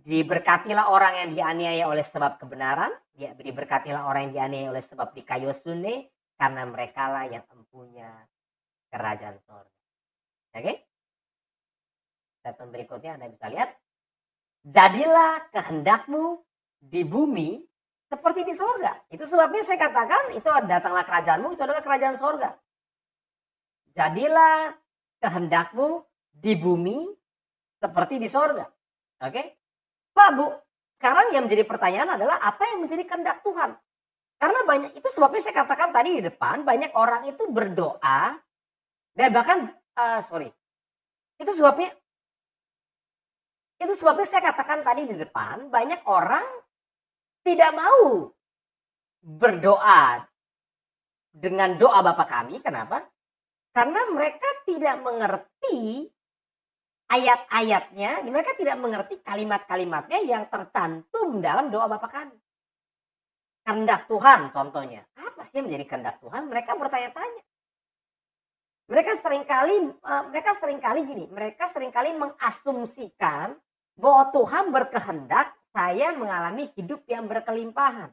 Diberkatilah orang yang dianiaya oleh sebab kebenaran, diberkatilah orang yang dianiaya oleh sebab dikayosune, karena mereka lah yang mempunyai kerajaan sorga. Oke? Statement berikutnya Anda bisa lihat. Jadilah kehendakmu di bumi seperti di sorga. Itu sebabnya saya katakan itu datanglah kerajaanmu, itu adalah kerajaan sorga. Jadilah kehendakmu di bumi seperti di sorga. Oke? Pak Bu, sekarang yang menjadi pertanyaan adalah apa yang menjadi kehendak Tuhan? Karena banyak, itu sebabnya saya katakan tadi di depan, banyak orang itu berdoa dan bahkan itu sebabnya saya katakan tadi di depan, banyak orang tidak mau berdoa dengan doa Bapa kami. Kenapa? Karena mereka tidak mengerti ayat-ayatnya, mereka tidak mengerti kalimat-kalimatnya yang tercantum dalam doa Bapa kami. Kehendak Tuhan contohnya. Apa sih yang menjadi kehendak Tuhan? Mereka bertanya-tanya. Mereka seringkali mengasumsikan bahwa Tuhan berkehendak saya mengalami hidup yang berkelimpahan.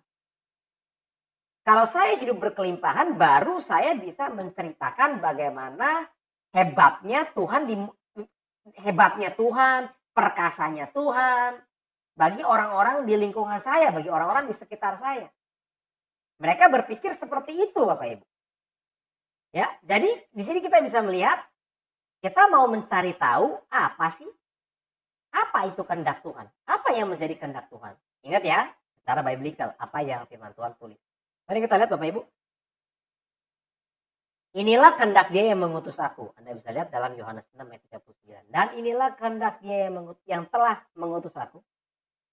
Kalau saya hidup berkelimpahan, baru saya bisa menceritakan bagaimana hebatnya Tuhan, perkasanya Tuhan bagi orang-orang di lingkungan saya, bagi orang-orang di sekitar saya. Mereka berpikir seperti itu, Bapak Ibu. Ya, jadi di sini kita bisa melihat, kita mau mencari tahu apa itu kehendak Tuhan? Apa yang menjadi kehendak Tuhan? Ingat ya, secara biblical, apa yang firman Tuhan tulis. Mari kita lihat Bapak Ibu. Inilah kehendak Dia yang mengutus aku. Anda bisa lihat dalam Yohanes 6 ayat 39. Dan inilah kehendak Dia yang telah mengutus aku,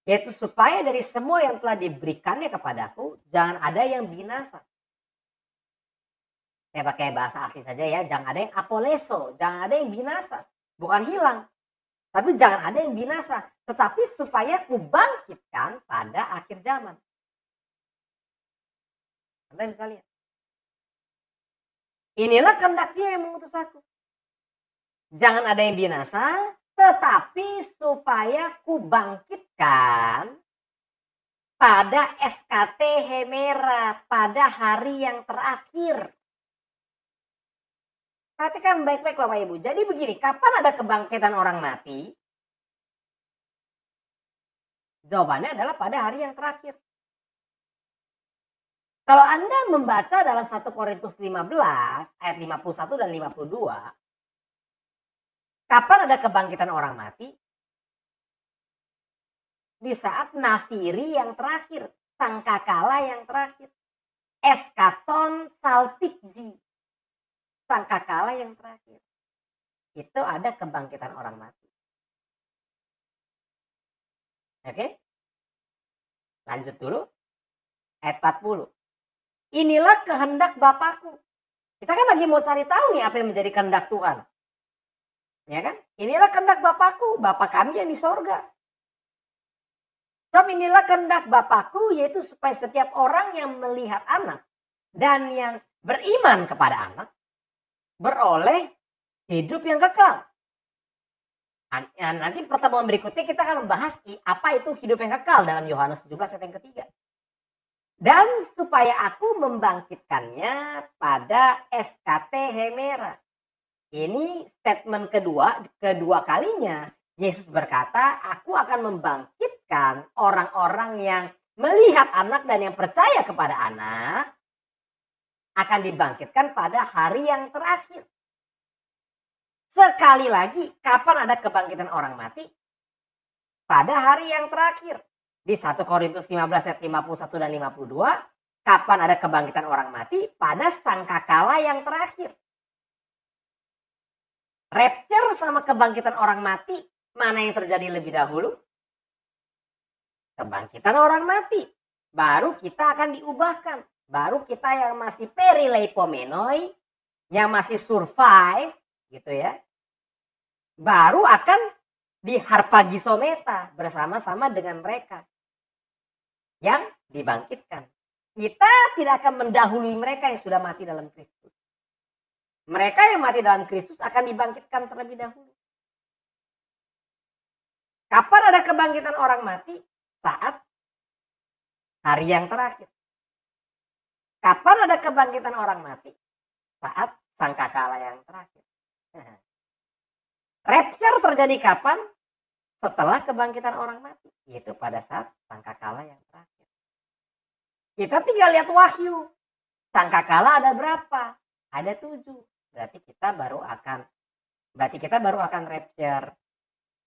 yaitu supaya dari semua yang telah diberikannya kepadaku, jangan ada yang binasa. Saya pakai bahasa asli saja ya, jangan ada yang apoleso, jangan ada yang binasa. Bukan hilang, tapi jangan ada yang binasa, tetapi supaya kubangkitkan pada akhir zaman. Anda bisa lihat. Inilah kehendak Dia yang mengutus aku. Jangan ada yang binasa, tetapi supaya kubangkitkan pada SKT Hemera, pada hari yang terakhir. Perhatikan baik-baik Bapak Ibu. Jadi begini, kapan ada kebangkitan orang mati? Jawabannya adalah pada hari yang terakhir. Kalau Anda membaca dalam 1 Korintus 15 ayat 51 dan 52, kapan ada kebangkitan orang mati? Di saat nafiri yang terakhir, sangkakala yang terakhir. Eskaton salpikji, sangkakala yang terakhir. Itu ada kebangkitan orang mati. Oke? Lanjut dulu. Ayat 40. Inilah kehendak Bapakku. Kita kan lagi mau cari tahu nih apa yang menjadi kehendak Tuhan. Ya kan? Inilah kehendak Bapakku, Bapa kami yang di sorga. Sebab inilah kehendak Bapakku, yaitu supaya setiap orang yang melihat anak dan yang beriman kepada anak beroleh hidup yang kekal. Nanti pertemuan berikutnya kita akan membahas apa itu hidup yang kekal dalam Yohanes 17 ayat yang ketiga. Dan supaya aku membangkitkannya pada SKT Hemera. Ini statement kedua kalinya. Yesus berkata, aku akan membangkitkan orang-orang yang melihat anak dan yang percaya kepada anak. Akan dibangkitkan pada hari yang terakhir. Sekali lagi, kapan ada kebangkitan orang mati? Pada hari yang terakhir. Di 1 Korintus 15 ayat 51 dan 52, kapan ada kebangkitan orang mati? Pada sangkakala yang terakhir. Rapture sama kebangkitan orang mati, mana yang terjadi lebih dahulu? Kebangkitan orang mati. Baru kita akan diubahkan. Baru kita yang masih perileipomenoi, yang masih survive, gitu ya. Baru akan diharpagisometa bersama-sama dengan mereka yang dibangkitkan. Kita tidak akan mendahului mereka yang sudah mati dalam Kristus. Mereka yang mati dalam Kristus akan dibangkitkan terlebih dahulu. Kapan ada kebangkitan orang mati? Saat hari yang terakhir. Kapan ada kebangkitan orang mati? Saat sangkakala yang terakhir. Rapture terjadi kapan? Setelah kebangkitan orang mati. Yaitu pada saat sangkakala yang terakhir. Kita tinggal lihat Wahyu. Sangkakala ada berapa? Ada 7. Berarti kita baru akan rapture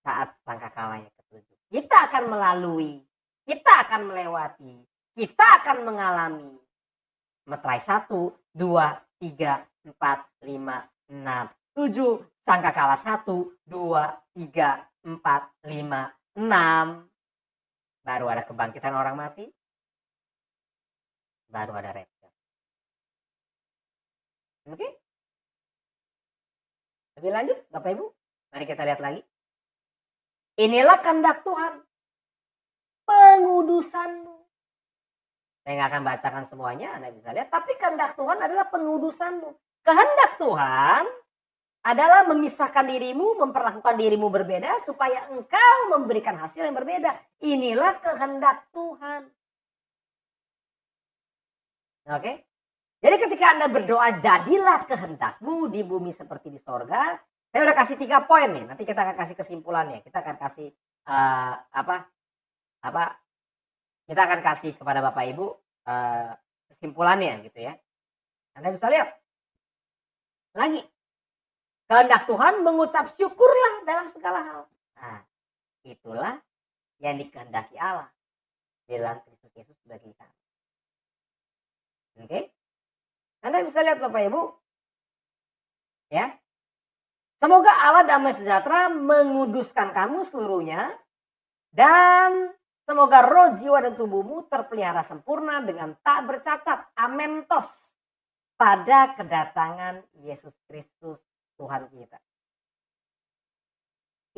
saat sangkakala yang ke-7. Kita akan melalui, kita akan melewati, kita akan mengalami meterai 1, 2, 3, 4, 5, 6, 7. Sangkakala 1, 2, 3, 4, 5, 6. Baru ada kebangkitan orang mati. Baru ada rapture. Oke? Lebih lanjut, Bapak Ibu. Mari kita lihat lagi. Inilah kehendak Tuhan. Pengudusanmu. Saya nggak akan bacakan semuanya, Anda bisa lihat. Tapi kehendak Tuhan adalah pengudusanmu. Kehendak Tuhan adalah memisahkan dirimu, memperlakukan dirimu berbeda supaya engkau memberikan hasil yang berbeda. Inilah kehendak Tuhan. Oke? Jadi ketika Anda berdoa, jadilah kehendakmu di bumi seperti di sorga. Saya udah kasih 3 poin nih. Nanti kita akan kasih kesimpulannya. Kita akan kasih kita akan kasih kepada Bapak Ibu kesimpulannya gitu ya. Anda bisa lihat. Lagi. Kehendak Tuhan mengucap syukurlah dalam segala hal. Nah, itulah yang dikehendaki Allah dalam Kristus Yesus bagi kita. Oke? Anda bisa lihat Bapak Ibu. Ya. Semoga Allah damai sejahtera menguduskan kamu seluruhnya. Dan semoga roh, jiwa, dan tubuhmu terpelihara sempurna dengan tak bercacat. Amentos. Pada kedatangan Yesus Kristus Tuhan kita.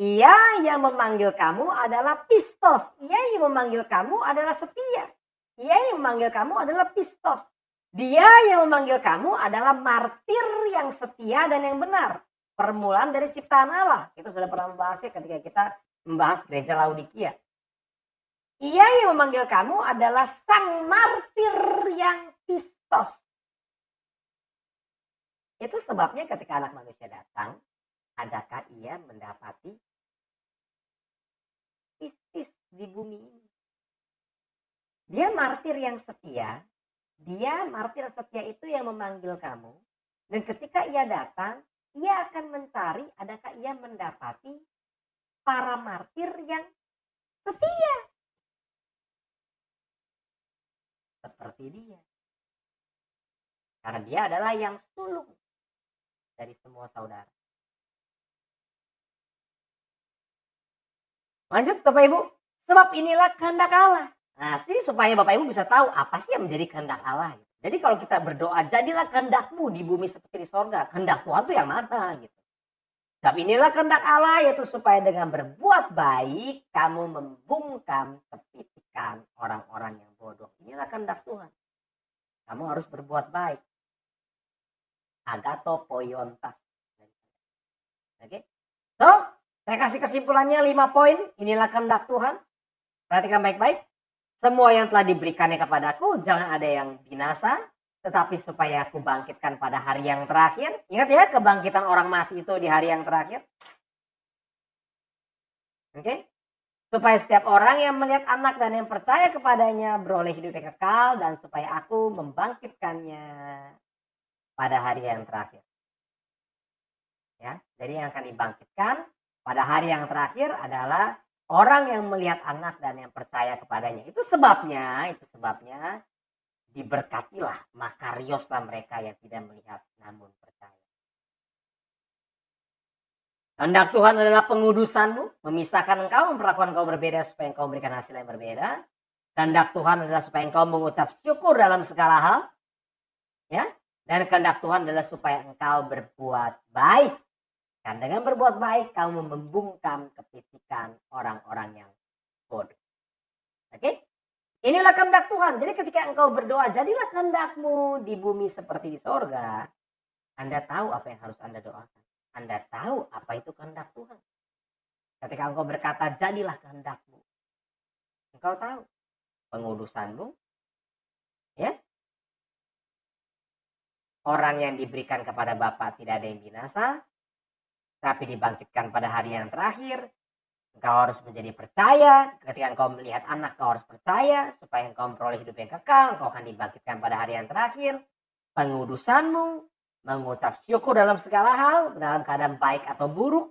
Ia yang memanggil kamu adalah pistos. Ia yang memanggil kamu adalah setia. Ia yang memanggil kamu adalah pistos. Dia yang memanggil kamu adalah martir yang setia dan yang benar. Permulaan dari ciptaan Allah. Kita sudah pernah membahasnya ketika kita membahas gereja Laodikia. Ia yang memanggil kamu adalah sang martir yang pistos. Itu sebabnya ketika Anak Manusia datang, adakah ia mendapati pistis di bumi ini? Dia martir yang setia. Dia martir setia itu yang memanggil kamu. Dan ketika ia datang, ia akan mencari adakah ia mendapati para martir yang setia. Seperti dia. Karena dia adalah yang sulung dari semua saudara. Lanjut Bapak Ibu. Sebab inilah kehendak Allah. Nah, jadi supaya Bapak Ibu bisa tahu apa sih yang menjadi kehendak Allah. Jadi kalau kita berdoa, jadilah kehendakmu di bumi seperti di sorga. Kehendak Tuhan itu yang mana gitu. Sebab inilah kehendak Allah, yaitu supaya dengan berbuat baik, kamu membungkam kepitikan orang-orang yang bodoh. Inilah kehendak Tuhan. Kamu harus berbuat baik. Agato poiontas. Oke. So, saya kasih kesimpulannya 5 poin. Inilah kehendak Tuhan. Perhatikan baik-baik. Semua yang telah diberikannya kepadaku, jangan ada yang binasa, tetapi supaya aku bangkitkan pada hari yang terakhir. Ingat ya, kebangkitan orang mati itu di hari yang terakhir. Oke. Supaya setiap orang yang melihat anak dan yang percaya kepadanya beroleh hidup yang kekal, dan supaya aku membangkitkannya pada hari yang terakhir. Ya, jadi yang akan dibangkitkan pada hari yang terakhir adalah orang yang melihat anak dan yang percaya kepadanya. Itu sebabnya diberkatilah, makarioslah mereka yang tidak melihat namun percaya. Kehendak Tuhan adalah pengudusanmu, memisahkan engkau, memperlakukan engkau berbeda supaya engkau memberikan hasil yang berbeda. Kehendak Tuhan adalah supaya engkau mengucap syukur dalam segala hal. Ya, dan kehendak Tuhan adalah supaya engkau berbuat baik. Dan dengan berbuat baik, kamu membungkam kepitikan orang-orang yang bodoh. Oke? Inilah kehendak Tuhan. Jadi ketika engkau berdoa, jadilah kehendakmu di bumi seperti di sorga. Anda tahu apa yang harus Anda doakan. Anda tahu apa itu kehendak Tuhan. Ketika engkau berkata, jadilah kehendakmu. Engkau tahu pengudusanmu. Ya? Orang yang diberikan kepada Bapa tidak ada yang binasa, tapi dibangkitkan pada hari yang terakhir. Engkau harus menjadi percaya. Ketika engkau melihat anak, engkau harus percaya. Supaya engkau memperoleh hidup yang kekal. Engkau akan dibangkitkan pada hari yang terakhir. Pengudusanmu, mengucap syukur dalam segala hal. Dalam keadaan baik atau buruk.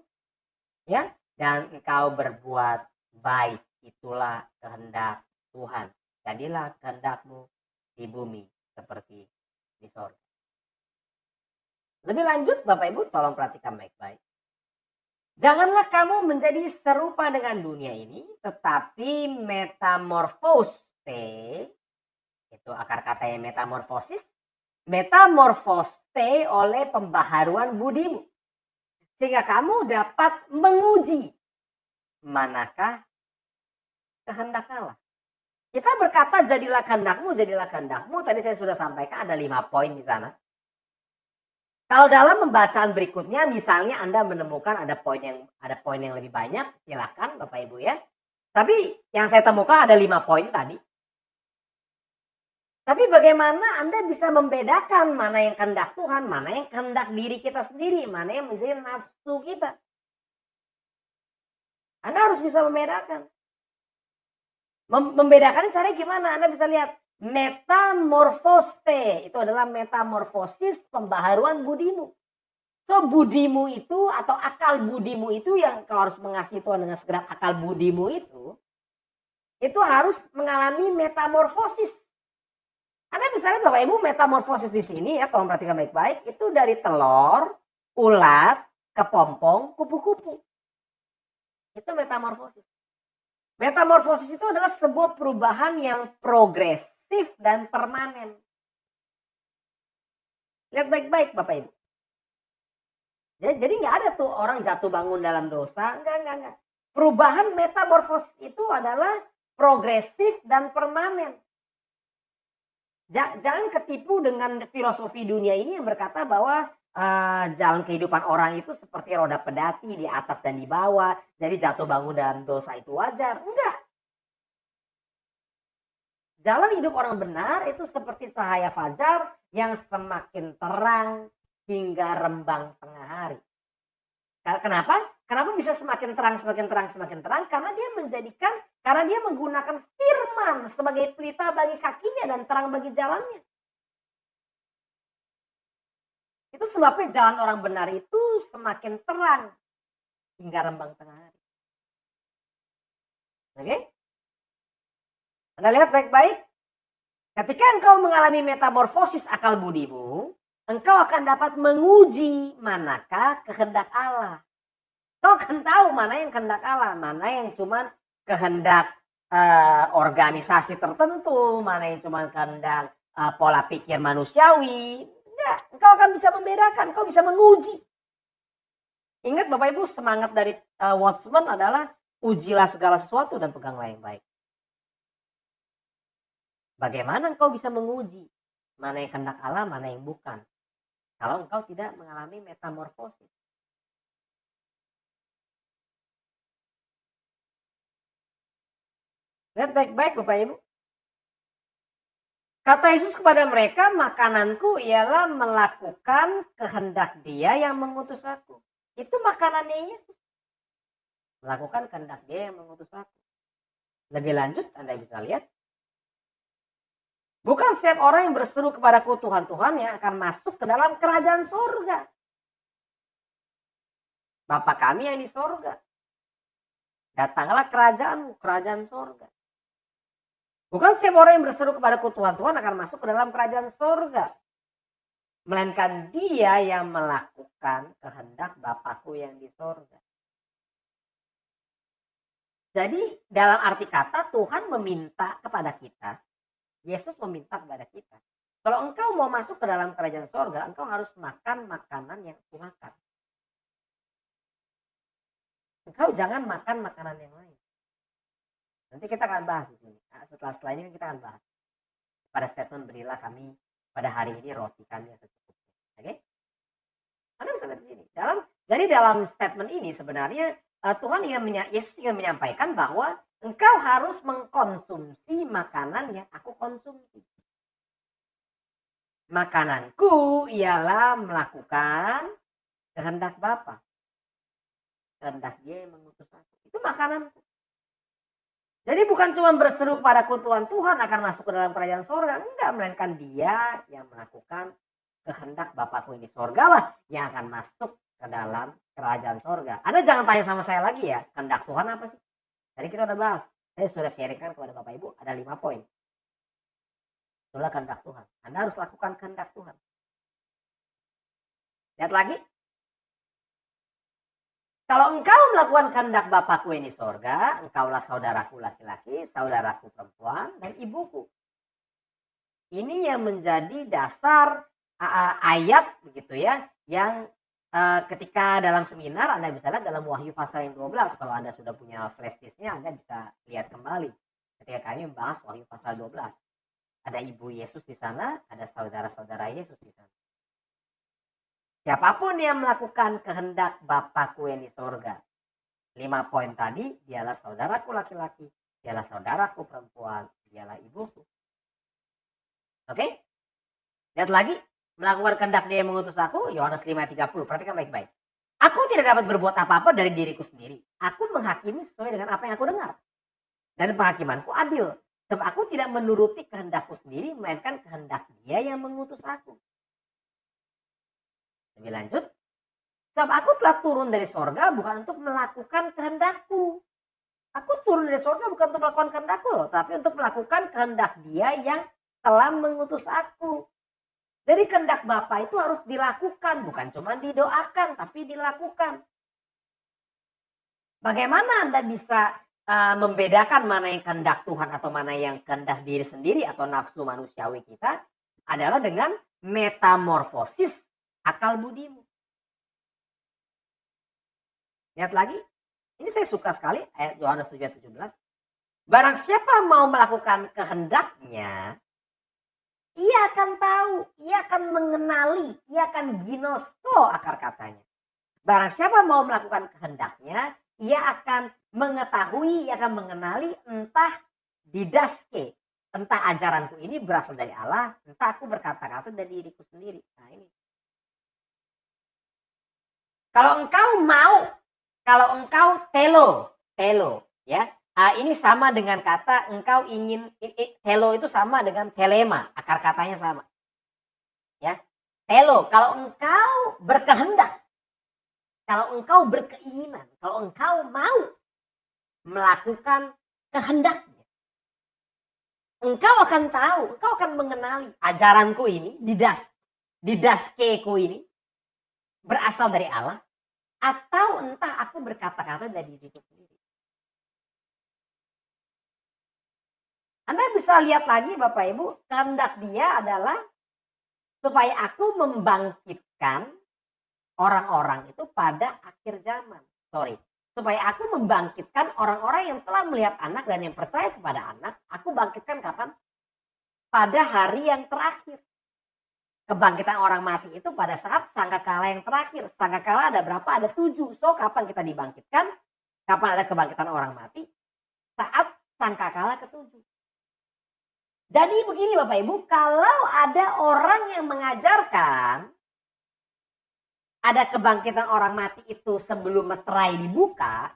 Ya, dan engkau berbuat baik. Itulah kehendak Tuhan. Jadilah kehendakmu di bumi seperti di sorga. Lebih lanjut Bapak Ibu tolong perhatikan baik-baik. Janganlah kamu menjadi serupa dengan dunia ini, tetapi metamorfose, itu akar katanya metamorfosis, metamorfose oleh pembaharuan budimu. Sehingga kamu dapat menguji manakah kehendak Allah. Kita berkata jadilah kehendakmu, jadilah kehendakmu. Tadi saya sudah sampaikan ada 5 poin di sana. Kalau dalam pembacaan berikutnya, misalnya Anda menemukan ada poin yang lebih banyak, silakan Bapak Ibu ya. Tapi yang saya temukan ada 5 poin tadi. Tapi bagaimana Anda bisa membedakan mana yang kehendak Tuhan, mana yang kehendak diri kita sendiri, mana yang menjadi nafsu kita? Anda harus bisa membedakan. Membedakan caranya gimana? Anda bisa lihat. Metamorfose itu adalah metamorfosis pembaharuan budimu. So budimu itu atau akal budimu itu yang kau harus mengasihi Tuhan dengan segenap akal budimu itu harus mengalami metamorfosis. Anda bisa lihat Bapak Ibu metamorfosis di sini ya, tolong perhatikan baik-baik. Itu dari telur, ulat, kepompong, kupu-kupu. Itu metamorfosis. Metamorfosis itu adalah sebuah perubahan yang progresif dan permanen. Lihat baik-baik Bapak Ibu. Jadi nggak ada tuh orang jatuh bangun dalam dosa. Enggak. Perubahan metamorfosis itu adalah progresif dan permanen. Jangan ketipu dengan filosofi dunia ini yang berkata bahwa jalan kehidupan orang itu seperti roda pedati di atas dan di bawah. Jadi jatuh bangun dalam dosa itu wajar. Enggak. Jalan hidup orang benar itu seperti cahaya fajar yang semakin terang hingga rembang tengah hari. Kenapa? Kenapa bisa semakin terang? Karena dia menggunakan firman sebagai pelita bagi kakinya dan terang bagi jalannya. Itu sebabnya jalan orang benar itu semakin terang hingga rembang tengah hari. Oke? Anda lihat baik-baik. Ketika engkau mengalami metamorfosis akal budimu, engkau akan dapat menguji manakah kehendak Allah. Kau akan tahu mana yang kehendak Allah, mana yang cuma kehendak organisasi tertentu, mana yang cuma kehendak pola pikir manusiawi. Ya, engkau akan bisa membedakan, engkau bisa menguji. Ingat Bapak Ibu, semangat dari Watchman adalah ujilah segala sesuatu dan peganglah yang baik. Bagaimana engkau bisa menguji mana yang kehendak Allah, mana yang bukan? Kalau engkau tidak mengalami metamorfosis. Lihat baik-baik Bapak Ibu. Kata Yesus kepada mereka, makananku ialah melakukan kehendak Dia yang mengutus aku. Itu makanannya Yesus. Melakukan kehendak Dia yang mengutus aku. Lebih lanjut Anda bisa lihat. Bukan setiap orang yang berseru kepadaku Tuhan, Tuhan yang akan masuk ke dalam kerajaan surga. Bapa kami yang di surga. Datanglah kerajaanmu, kerajaan surga. Bukan setiap orang yang berseru kepadaku Tuhan, Tuhan akan masuk ke dalam kerajaan surga. Melainkan dia yang melakukan kehendak Bapakku yang di surga. Jadi dalam arti kata Tuhan meminta kepada kita, Yesus meminta kepada kita, kalau engkau mau masuk ke dalam kerajaan surga, engkau harus makan makanan yang aku makan. Engkau jangan makan makanan yang lain. Nanti kita akan bahas di sini. Nah, setelah ini kita akan bahas. Pada statement berilah kami pada hari ini roti kami yang secukupnya. Oke? Anda bisa lihat di sini. Jadi dalam statement ini sebenarnya Yesus ingin menyampaikan bahwa engkau harus mengkonsumsi makanan yang aku konsumsi. Makananku ialah melakukan kehendak Bapa. Kehendak Dia yang mengutus aku. Itu makananku. Jadi bukan cuma berseru kepadaku Tuhan akan masuk ke dalam kerajaan surga. Enggak, melainkan Dia yang melakukan kehendak Bapakku yang di surga lah yang akan masuk ke dalam kerajaan surga. Anda jangan tanya sama saya lagi ya, kehendak Tuhan apa sih? Tadi kita udah bahas. Saya sudah sharingkan kepada Bapak Ibu ada 5 poin. Itulah kehendak Tuhan. Anda harus lakukan kehendak Tuhan. Lihat lagi. Kalau engkau melakukan kehendak Bapakku yang di sorga, engkaulah saudaraku laki-laki, saudaraku perempuan, dan ibuku. Ini yang menjadi dasar ayat begitu ya, yang ketika dalam seminar Anda bisa lihat dalam Wahyu pasal yang 12. Kalau Anda sudah punya flash disknya, Anda bisa lihat kembali ketika kami membahas Wahyu pasal 12. Ada ibu Yesus di sana, ada saudara-saudara Yesus di sana. Siapapun yang melakukan kehendak Bapakku yang di surga. 5 poin tadi, dialah saudaraku laki-laki, dialah saudaraku perempuan, dialah ibuku. Oke? Lihat lagi. Melakukan kehendak Dia yang mengutus aku, Yohanes 5:30. Perhatikan baik-baik. Aku tidak dapat berbuat apa-apa dari diriku sendiri. Aku menghakimi sesuai dengan apa yang aku dengar. Dan penghakimanku adil. Sebab aku tidak menuruti kehendakku sendiri, melainkan kehendak Dia yang mengutus aku. Lebih lanjut. Sebab aku telah turun dari sorga bukan untuk melakukan kehendakku. Aku turun dari sorga bukan untuk melakukan kehendakku loh, tapi untuk melakukan kehendak Dia yang telah mengutus aku. Jadi kehendak Bapa itu harus dilakukan, bukan cuma didoakan, tapi dilakukan. Bagaimana Anda bisa membedakan mana yang kehendak Tuhan atau mana yang kehendak diri sendiri atau nafsu manusiawi kita? Adalah dengan metamorfosis akal budimu. Lihat lagi, ini saya suka sekali ayat Yohanes 7:17. Barang siapa mau melakukan kehendaknya, ia akan tahu, ia akan mengenali, ia akan ginosko akar katanya. Barang siapa mau melakukan kehendaknya, ia akan mengetahui, ia akan mengenali entah didaske, entah ajaranku ini berasal dari Allah, entah aku berkata-kata dari diriku sendiri. Nah ini. Kalau engkau telo, ya. Ini sama dengan kata engkau ingin, telo itu sama dengan telema, akar katanya sama. Ya, telo, kalau engkau berkehendak, kalau engkau berkeinginan, kalau engkau mau melakukan kehendaknya. engkau akan tahu, engkau akan mengenali ajaranku ini, didaskeku ini berasal dari Allah, atau entah aku berkata-kata dari diriku sendiri. Anda bisa lihat lagi Bapak Ibu, kehendak dia adalah supaya aku membangkitkan orang-orang itu pada akhir zaman. Supaya aku membangkitkan orang-orang yang telah melihat anak dan yang percaya kepada anak, aku bangkitkan kapan? Pada hari yang terakhir. Kebangkitan orang mati itu pada saat sangkakala yang terakhir. Sangkakala ada berapa? Ada 7. So kapan kita dibangkitkan? Kapan ada kebangkitan orang mati? Saat sangkakala ke-7. Jadi begini Bapak Ibu, kalau ada orang yang mengajarkan ada kebangkitan orang mati itu sebelum meterai dibuka,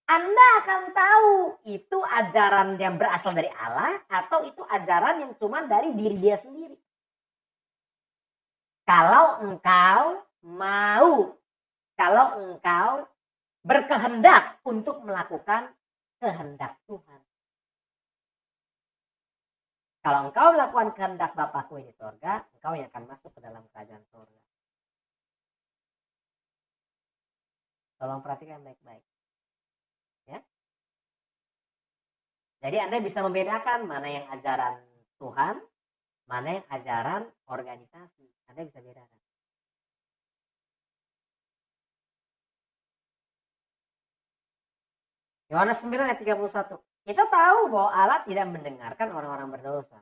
Anda akan tahu itu ajaran yang berasal dari Allah atau itu ajaran yang cuma dari diri dia sendiri. Kalau engkau mau, kalau engkau berkehendak untuk melakukan kehendak Tuhan. Kalau engkau melakukan kehendak Bapakku di sorga, engkau yang akan masuk ke dalam kerajaan sorga. Tolong perhatikan baik-baik. Ya. Jadi Anda bisa membedakan mana yang ajaran Tuhan, mana yang ajaran organisasi. Anda bisa bedakan. Yohanes 9 ayat 31. Kita tahu bahwa Allah tidak mendengarkan orang-orang berdosa,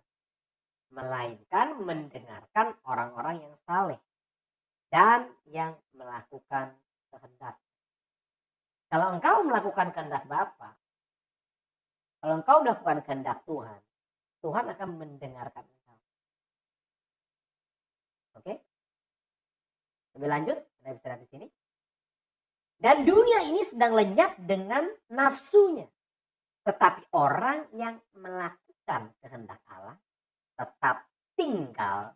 melainkan mendengarkan orang-orang yang saleh dan yang melakukan kehendak. Kalau engkau melakukan kehendak Bapa, kalau engkau melakukan kehendak Tuhan, Tuhan akan mendengarkan engkau. Oke? Lebih lanjut, Anda bisa lihat di sini. Dan dunia ini sedang lenyap dengan nafsunya. Tetapi orang yang melakukan kehendak Allah tetap tinggal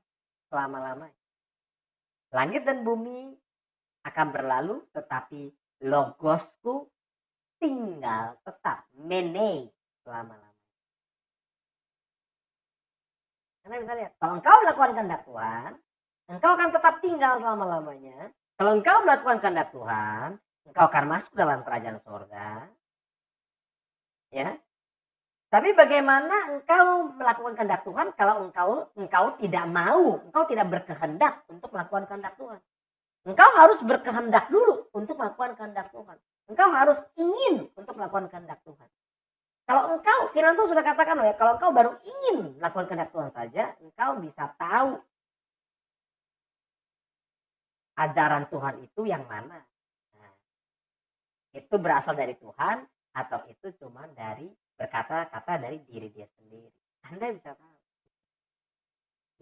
selama-lamanya. Langit dan bumi akan berlalu, tetapi logosku tinggal tetap, menei, selama-lamanya. Anda bisa lihat, kalau engkau melakukan kehendak Tuhan, engkau akan tetap tinggal selama-lamanya. Kalau engkau melakukan kehendak Tuhan, engkau akan masuk dalam kerajaan surga. Ya. Tapi bagaimana engkau melakukan kehendak Tuhan kalau engkau tidak mau, engkau tidak berkehendak untuk melakukan kehendak Tuhan. Engkau harus berkehendak dulu untuk melakukan kehendak Tuhan. Engkau harus ingin untuk melakukan kehendak Tuhan. Kalau engkau, Firman Tuhan sudah katakan loh ya, kalau engkau baru ingin melakukan kehendak Tuhan saja, engkau bisa tahu ajaran Tuhan itu yang mana. Nah, itu berasal dari Tuhan atau itu cuma dari berkata-kata dari diri dia sendiri. Anda bisa tahu.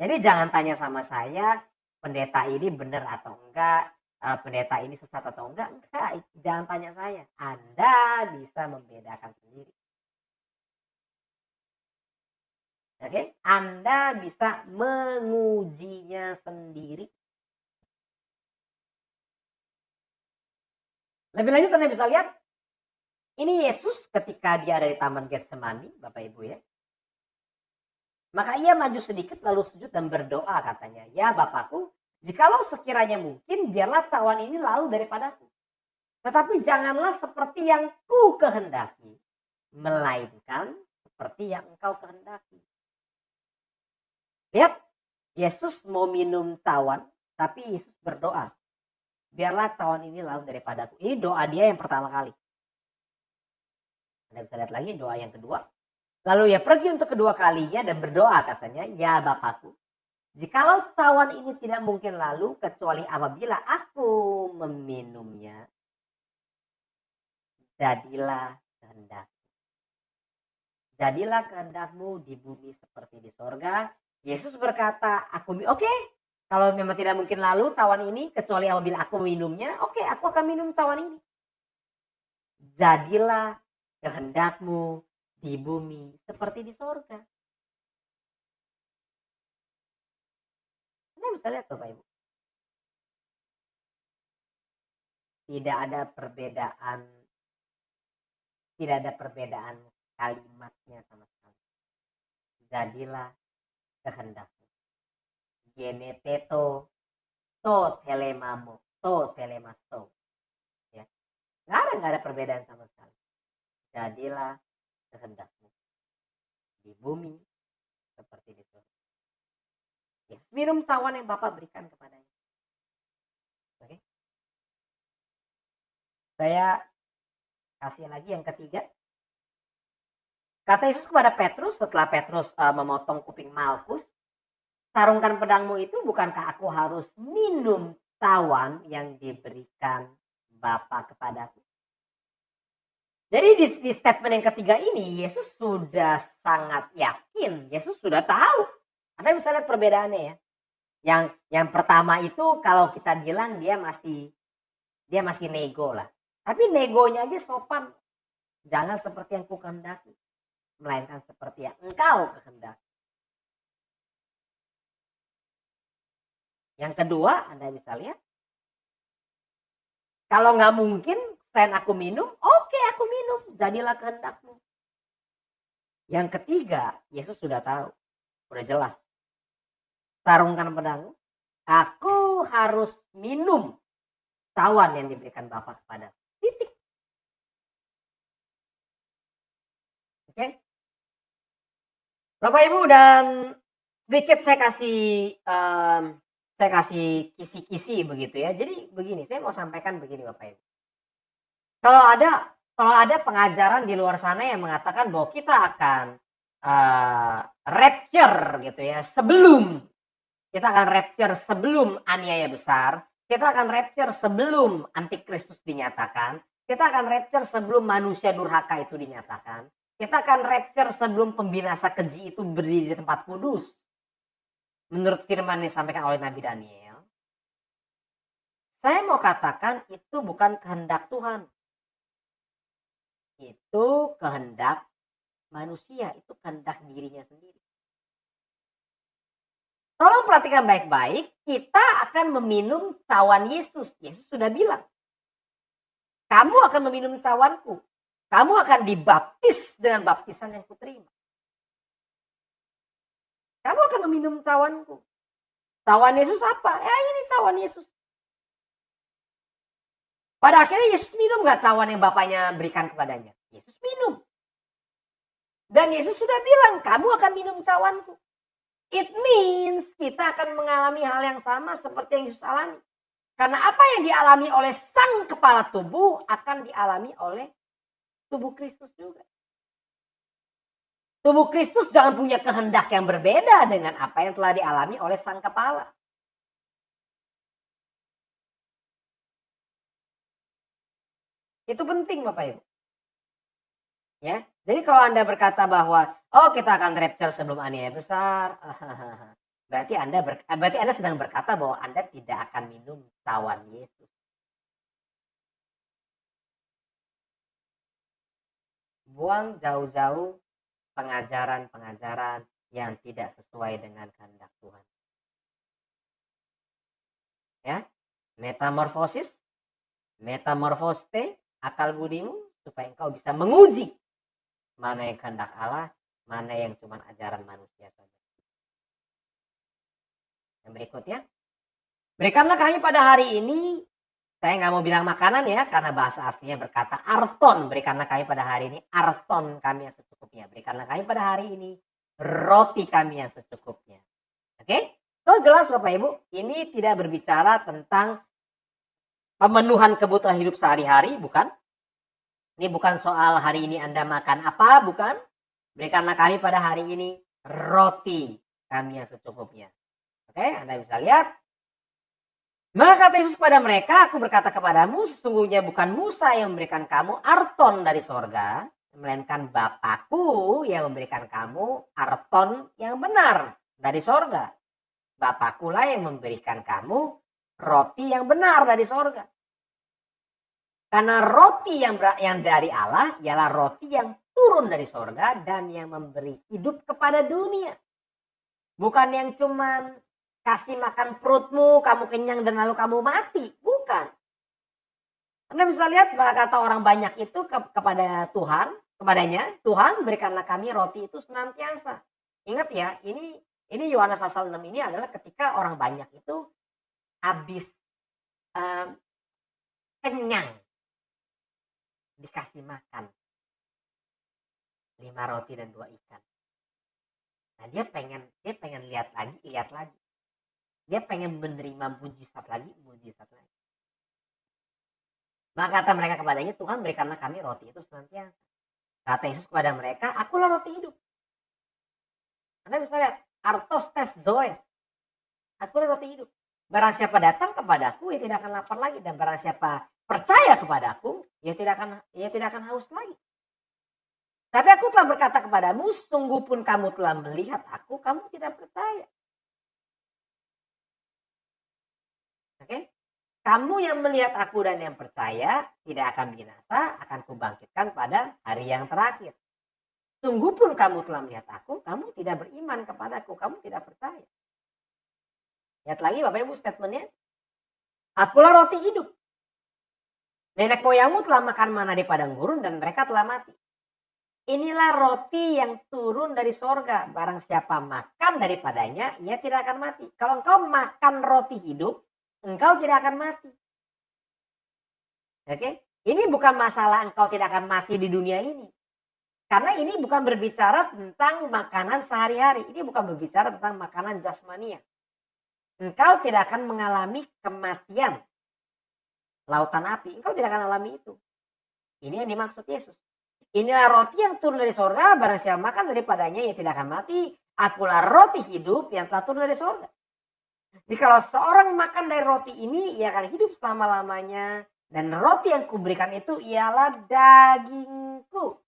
Jadi jangan tanya sama saya, pendeta ini benar atau enggak, pendeta ini sesat atau enggak. Jangan tanya saya. Anda bisa membedakan sendiri. Oke, Anda bisa mengujinya sendiri. Lebih lanjut Anda bisa lihat, ini Yesus ketika dia ada di Taman Getsemani, Bapak Ibu ya. Maka ia maju sedikit lalu sujud dan berdoa katanya, ya Bapakku, jikalau sekiranya mungkin biarlah cawan ini lalu daripadaku. Tetapi janganlah seperti yang ku kehendaki, melainkan seperti yang engkau kehendaki. Lihat, Yesus mau minum cawan, tapi Yesus berdoa, biarlah cawan ini lalu daripadaku. Ini doa dia yang pertama kali. Anda bisa lihat lagi doa yang kedua. Lalu ia pergi untuk kedua kalinya dan berdoa katanya, ya Bapakku, jikalau cawan ini tidak mungkin lalu kecuali apabila aku meminumnya, jadilah kehendakmu. Jadilah kehendakmu di bumi seperti di sorga. Yesus berkata, oke, kalau memang tidak mungkin lalu cawan ini kecuali apabila aku minumnya, oke, aku akan minum cawan ini. Jadilah kehendakmu di bumi seperti di sorga. Anda bisa lihat Bapak Ibu. Tidak ada perbedaan kalimatnya sama sekali. jadilah kehendakmu. Geneteto, to telemamo, to telemasto. Ya. Nggak ada perbedaan sama sekali. Jadilah kehendakmu. Di bumi seperti di surga. Yesus minum cawan yang Bapa berikan kepadanya. Oke. Saya kasih lagi yang ketiga. Kata Yesus kepada Petrus setelah Petrus memotong kuping Malkus, sarungkan pedangmu itu, bukankah aku harus minum cawan yang diberikan Bapa kepadaku? Jadi di statement yang ketiga ini, Yesus sudah sangat yakin, Yesus sudah tahu. Anda bisa lihat perbedaannya ya. Yang pertama itu kalau kita bilang dia masih nego lah. Tapi negonya aja sopan. Jangan seperti yang kukehendaki, melainkan seperti yang engkau kehendaki. Yang kedua, Anda bisa lihat. Kalau nggak mungkin, selain aku minum, oke, aku minum. Jadilah kehendakmu. Yang ketiga, Yesus sudah tahu. Sudah jelas. Sarungkan pedangmu. Aku harus minum cawan yang diberikan Bapa kepada. Titik. Oke. Bapak Ibu, dan sedikit saya kasih kisi-kisi begitu ya. Jadi begini, saya mau sampaikan begini Bapak Ibu. Kalau ada pengajaran di luar sana yang mengatakan bahwa kita akan rapture gitu ya, kita akan rapture sebelum aniaya besar, kita akan rapture sebelum antikristus dinyatakan, kita akan rapture sebelum manusia durhaka itu dinyatakan, kita akan rapture sebelum pembinasa keji itu berdiri di tempat kudus. Menurut firman yang disampaikan oleh Nabi Daniel, saya mau katakan itu bukan kehendak Tuhan. Itu kehendak manusia, itu kehendak dirinya sendiri. Tolong perhatikan baik-baik, kita akan meminum cawan Yesus. Yesus sudah bilang, kamu akan meminum cawanku. Kamu akan dibaptis dengan baptisan yang kuterima. Kamu akan meminum cawanku. Cawan Yesus apa? Ya ini cawan Yesus. Pada akhirnya Yesus minum gak cawan yang Bapaknya berikan kepadanya? Yesus minum. Dan Yesus sudah bilang, kamu akan minum cawanku. It means kita akan mengalami hal yang sama seperti yang Yesus alami. Karena apa yang dialami oleh sang kepala tubuh akan dialami oleh tubuh Kristus juga. Tubuh Kristus jangan punya kehendak yang berbeda dengan apa yang telah dialami oleh sang kepala. Itu penting Bapak Ibu. Ya, jadi kalau Anda berkata bahwa kita akan rapture sebelum aniaya besar, berarti Anda sedang berkata bahwa Anda tidak akan minum cawan Yesus. Buang jauh-jauh pengajaran-pengajaran yang tidak sesuai dengan kehendak Tuhan. Ya, metamorfoste akal budimu supaya engkau bisa menguji mana yang kehendak Allah, mana yang cuma ajaran manusia saja. Yang berikutnya, berikanlah kami pada hari ini, saya nggak mau bilang makanan ya, karena bahasa aslinya berkata arton. Berikanlah kami pada hari ini arton kami yang secukupnya. Berikanlah kami pada hari ini roti kami yang secukupnya. Oke? So jelas Bapak Ibu, ini tidak berbicara tentang pemenuhan kebutuhan hidup sehari-hari, bukan? Ini bukan soal hari ini Anda makan apa, bukan. Berikanlah kami pada hari ini roti kami yang secukupnya. Oke, Anda bisa lihat. Maka kata Yesus kepada mereka, aku berkata kepadamu, sesungguhnya bukan Musa yang memberikan kamu arton dari sorga, melainkan Bapakku yang memberikan kamu arton yang benar dari sorga. Bapakku lah yang memberikan kamu roti yang benar dari sorga. Karena roti yang dari Allah ialah roti yang turun dari sorga dan yang memberi hidup kepada dunia. Bukan yang cuman kasih makan perutmu, kamu kenyang dan lalu kamu mati. Bukan. Anda bisa lihat kata orang banyak itu kepada Tuhan, kepadanya, Tuhan berikanlah kami roti itu senantiasa. Ingat ya, ini Yohanes pasal 6 ini adalah ketika orang banyak itu habis kenyang, dikasih makan 5 roti dan 2 ikan. Nah, dia pengen lihat lagi. Dia pengen menerima mujizat lagi. Maka kata mereka kepadanya, Tuhan berikanlah kami roti itu senantiasa. Kata Yesus kepada mereka, akulah roti hidup. Anda bisa lihat, artos tes zoes. Akulah roti hidup. Barang siapa datang kepadaku, ia tidak akan lapar lagi. Dan barang siapa percaya kepadaku, ia tidak akan haus lagi. Tapi aku telah berkata kepadamu, sungguh pun kamu telah melihat aku, kamu tidak percaya. Oke? Kamu yang melihat aku dan yang percaya tidak akan binasa, akan kubangkitkan pada hari yang terakhir. Sungguh pun kamu telah melihat aku, kamu tidak beriman kepadaku, kamu tidak percaya. Lihat lagi Bapak Ibu statementnya. Akulah roti hidup. Nenek moyangmu telah makan mana di padang gurun dan mereka telah mati. Inilah roti yang turun dari sorga. Barang siapa makan daripadanya, ia tidak akan mati. Kalau engkau makan roti hidup, engkau tidak akan mati. Oke? Ini bukan masalah engkau tidak akan mati di dunia ini. Karena ini bukan berbicara tentang makanan sehari-hari. Ini bukan berbicara tentang makanan jasmania. Engkau tidak akan mengalami kematian. Lautan api. Engkau tidak akan alami itu. Ini yang dimaksud Yesus. Inilah roti yang turun dari sorga. Barang siapa makan daripadanya, ia tidak akan mati. Akulah roti hidup yang telah turun dari sorga. Jikalau seorang makan dari roti ini, ia akan hidup selama-lamanya. Dan roti yang kuberikan itu ialah dagingku.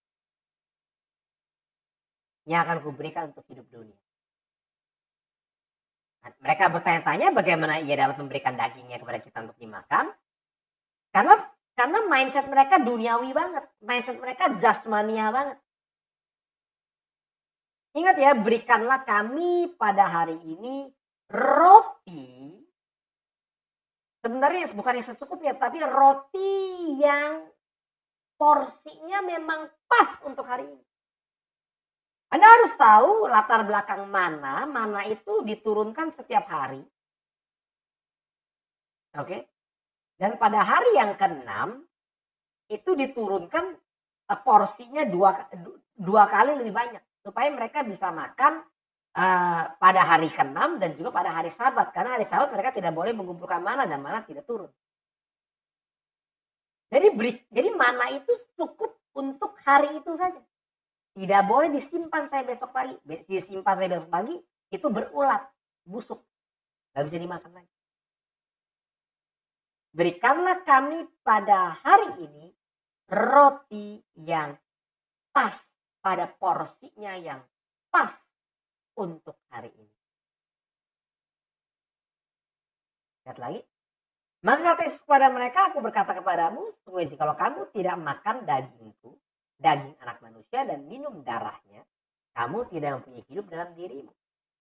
Yang akan kuberikan untuk hidup dunia. Nah, mereka bertanya-tanya bagaimana ia dapat memberikan dagingnya kepada kita untuk dimakan. Karena mindset mereka duniawi banget. Mindset mereka jasmania banget. Ingat ya, berikanlah kami pada hari ini roti. Sebenarnya bukan yang secukupnya, tapi roti yang porsinya memang pas untuk hari ini. Anda harus tahu latar belakang mana itu diturunkan setiap hari. Oke. Dan pada hari yang ke-6 itu diturunkan porsinya dua kali lebih banyak. Supaya mereka bisa makan pada hari ke-6 dan juga pada hari Sabat. Karena hari Sabat mereka tidak boleh mengumpulkan mana dan mana tidak turun. Jadi mana itu cukup untuk hari itu saja. Tidak boleh disimpan sampai besok pagi. Disimpan sampai besok pagi itu berulat, busuk. Gak bisa dimakan lagi. Berikanlah kami pada hari ini roti yang pas, pada porsinya yang pas untuk hari ini. Lihat lagi. Maka kata Yesus kepada mereka, aku berkata kepadamu, sungguh jikalau kamu tidak makan dagingku, daging anak manusia dan minum darahnya, kamu tidak mempunyai hidup dalam dirimu.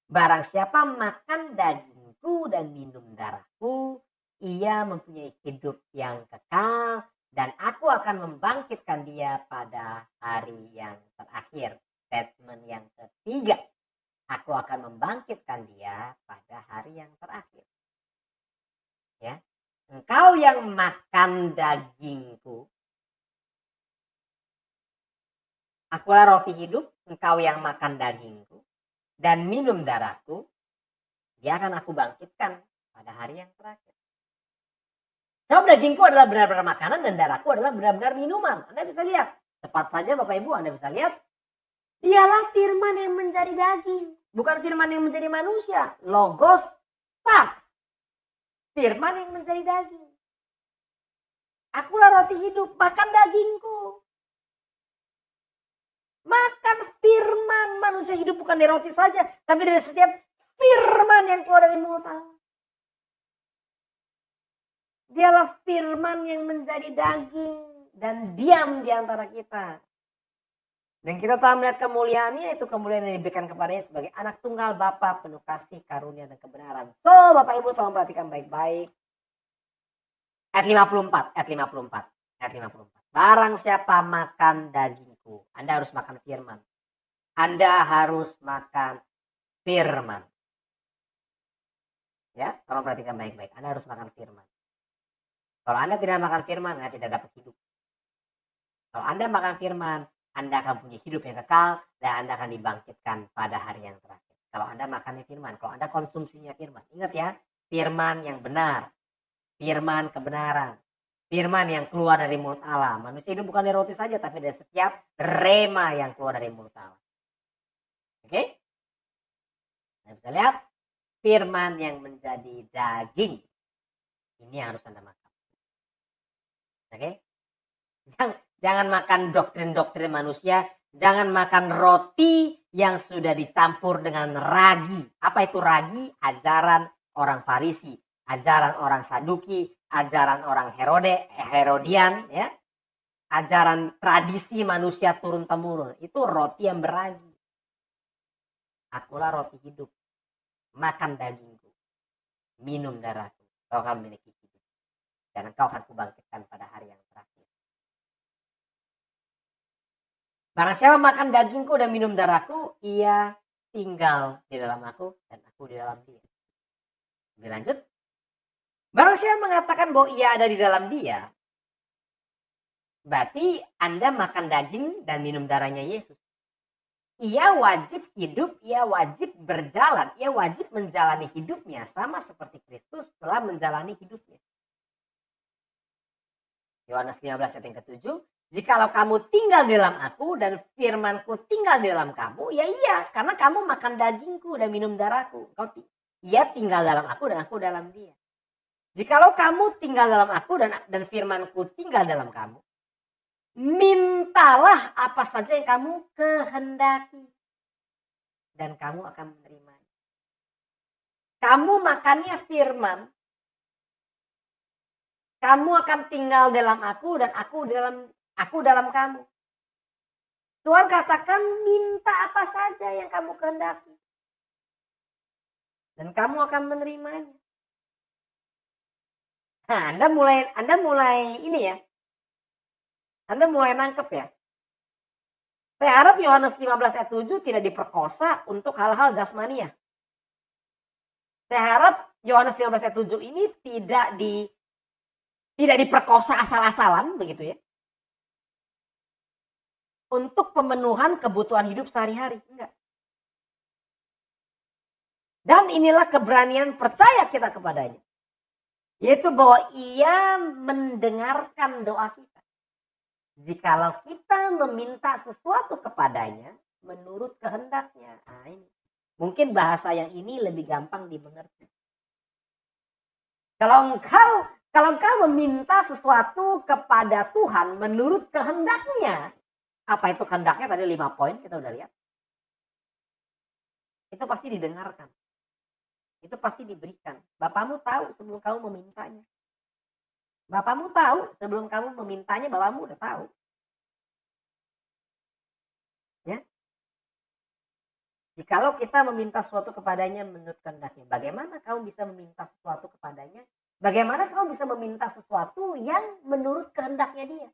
Barang siapa makan dagingku dan minum darahku, ia mempunyai hidup yang kekal dan aku akan membangkitkan dia pada hari yang terakhir. Statement yang ketiga, aku akan membangkitkan dia pada hari yang terakhir. Ya, engkau yang makan dagingku, akulah roti hidup, engkau yang makan dagingku dan minum darahku, dia akan aku bangkitkan pada hari yang terakhir. Sebab dagingku adalah benar-benar makanan dan darahku adalah benar-benar minuman. Anda bisa lihat, tepat saja Bapak Ibu, Anda bisa lihat, dialah firman yang menjadi daging, bukan firman yang menjadi manusia. Logos, sarx, firman yang menjadi daging. Akulah roti hidup, makan dagingku. Makan firman. Manusia hidup bukan dari roti saja, tapi dari setiap firman yang keluar dari mulut Allah. Dialah firman yang menjadi daging dan diam di antara kita. Dan kita telah melihat kemuliaannya, itu kemuliaan yang diberikan kepadanya sebagai anak tunggal Bapa penuh kasih, karunia dan kebenaran. So Bapak Ibu tolong perhatikan baik-baik. Ayat 54. Barang siapa makan dagingku, Anda harus makan firman. Anda harus makan firman. Ya, tolong perhatikan baik-baik. Anda harus makan firman. Kalau Anda tidak makan firman, Anda tidak dapat hidup. Kalau Anda makan firman, Anda akan punya hidup yang kekal dan Anda akan dibangkitkan pada hari yang terakhir. Kalau Anda makannya firman, kalau Anda konsumsinya firman. Ingat ya, firman yang benar, firman kebenaran, firman yang keluar dari mulut Allah. Manusia hidup bukan dari roti saja, tapi dari setiap rema yang keluar dari mulut Allah. Oke? Anda bisa lihat, firman yang menjadi daging. Ini yang harus Anda makan. Oke? Jangan makan doktrin-doktrin manusia. Jangan makan roti yang sudah dicampur dengan ragi. Apa itu ragi? Ajaran orang Farisi, ajaran orang Saduki, ajaran orang Herodian, ya. Ajaran tradisi manusia turun-temurun. Itu roti yang beragi. Akulah roti hidup. Makan dagingku. Minum darahku. Kau akan memiliki hidup. Dan engkau akan kubangkitkan pada hari yang terakhir. Barang siapa makan dagingku dan minum darahku, ia tinggal di dalam aku dan aku di dalam dia. Lebih lanjut. Barang siapa mengatakan bahwa ia ada di dalam dia, berarti Anda makan daging dan minum darahnya Yesus. Ia wajib hidup, ia wajib berjalan, ia wajib menjalani hidupnya sama seperti Kristus telah menjalani hidupnya. Yohanes 15 ayat yang ke-7, jikalau kamu tinggal di dalam aku dan firmanku tinggal di dalam kamu, ya iya, karena kamu makan dagingku dan minum darahku. Ia tinggal dalam aku dan aku dalam dia. Jikalau kamu tinggal dalam aku dan firmanku tinggal dalam kamu, mintalah apa saja yang kamu kehendaki. Dan kamu akan menerimanya. Kamu makannya firman. Kamu akan tinggal dalam aku dan aku dalam kamu. Tuhan katakan minta apa saja yang kamu kehendaki. Dan kamu akan menerimanya. Nah, Anda mulai ini ya. Anda mulai nangkep ya. Saya harap Yohanes 15 ayat 7 tidak diperkosa untuk hal-hal jasmania. Saya harap Yohanes 15 ayat 7 ini tidak diperkosa asal-asalan begitu ya. Untuk pemenuhan kebutuhan hidup sehari-hari. Enggak. Dan inilah keberanian percaya kita kepadanya. Yaitu bahwa ia mendengarkan doa kita. Jikalau kita meminta sesuatu kepadanya menurut kehendaknya. Nah, ini. Mungkin bahasa yang ini lebih gampang dimengerti. Kalau engkau meminta sesuatu kepada Tuhan menurut kehendaknya. Apa itu kehendaknya? Tadi 5 poin kita udah lihat. Itu pasti didengarkan. Itu pasti diberikan. Bapakmu tahu sebelum kamu memintanya. Bapakmu tahu sebelum kamu memintanya, bapakmu udah tahu. Ya. Jikalau kita meminta sesuatu kepadanya menurut kehendaknya, bagaimana kamu bisa meminta sesuatu kepadanya? Bagaimana kamu bisa meminta sesuatu yang menurut kehendaknya dia?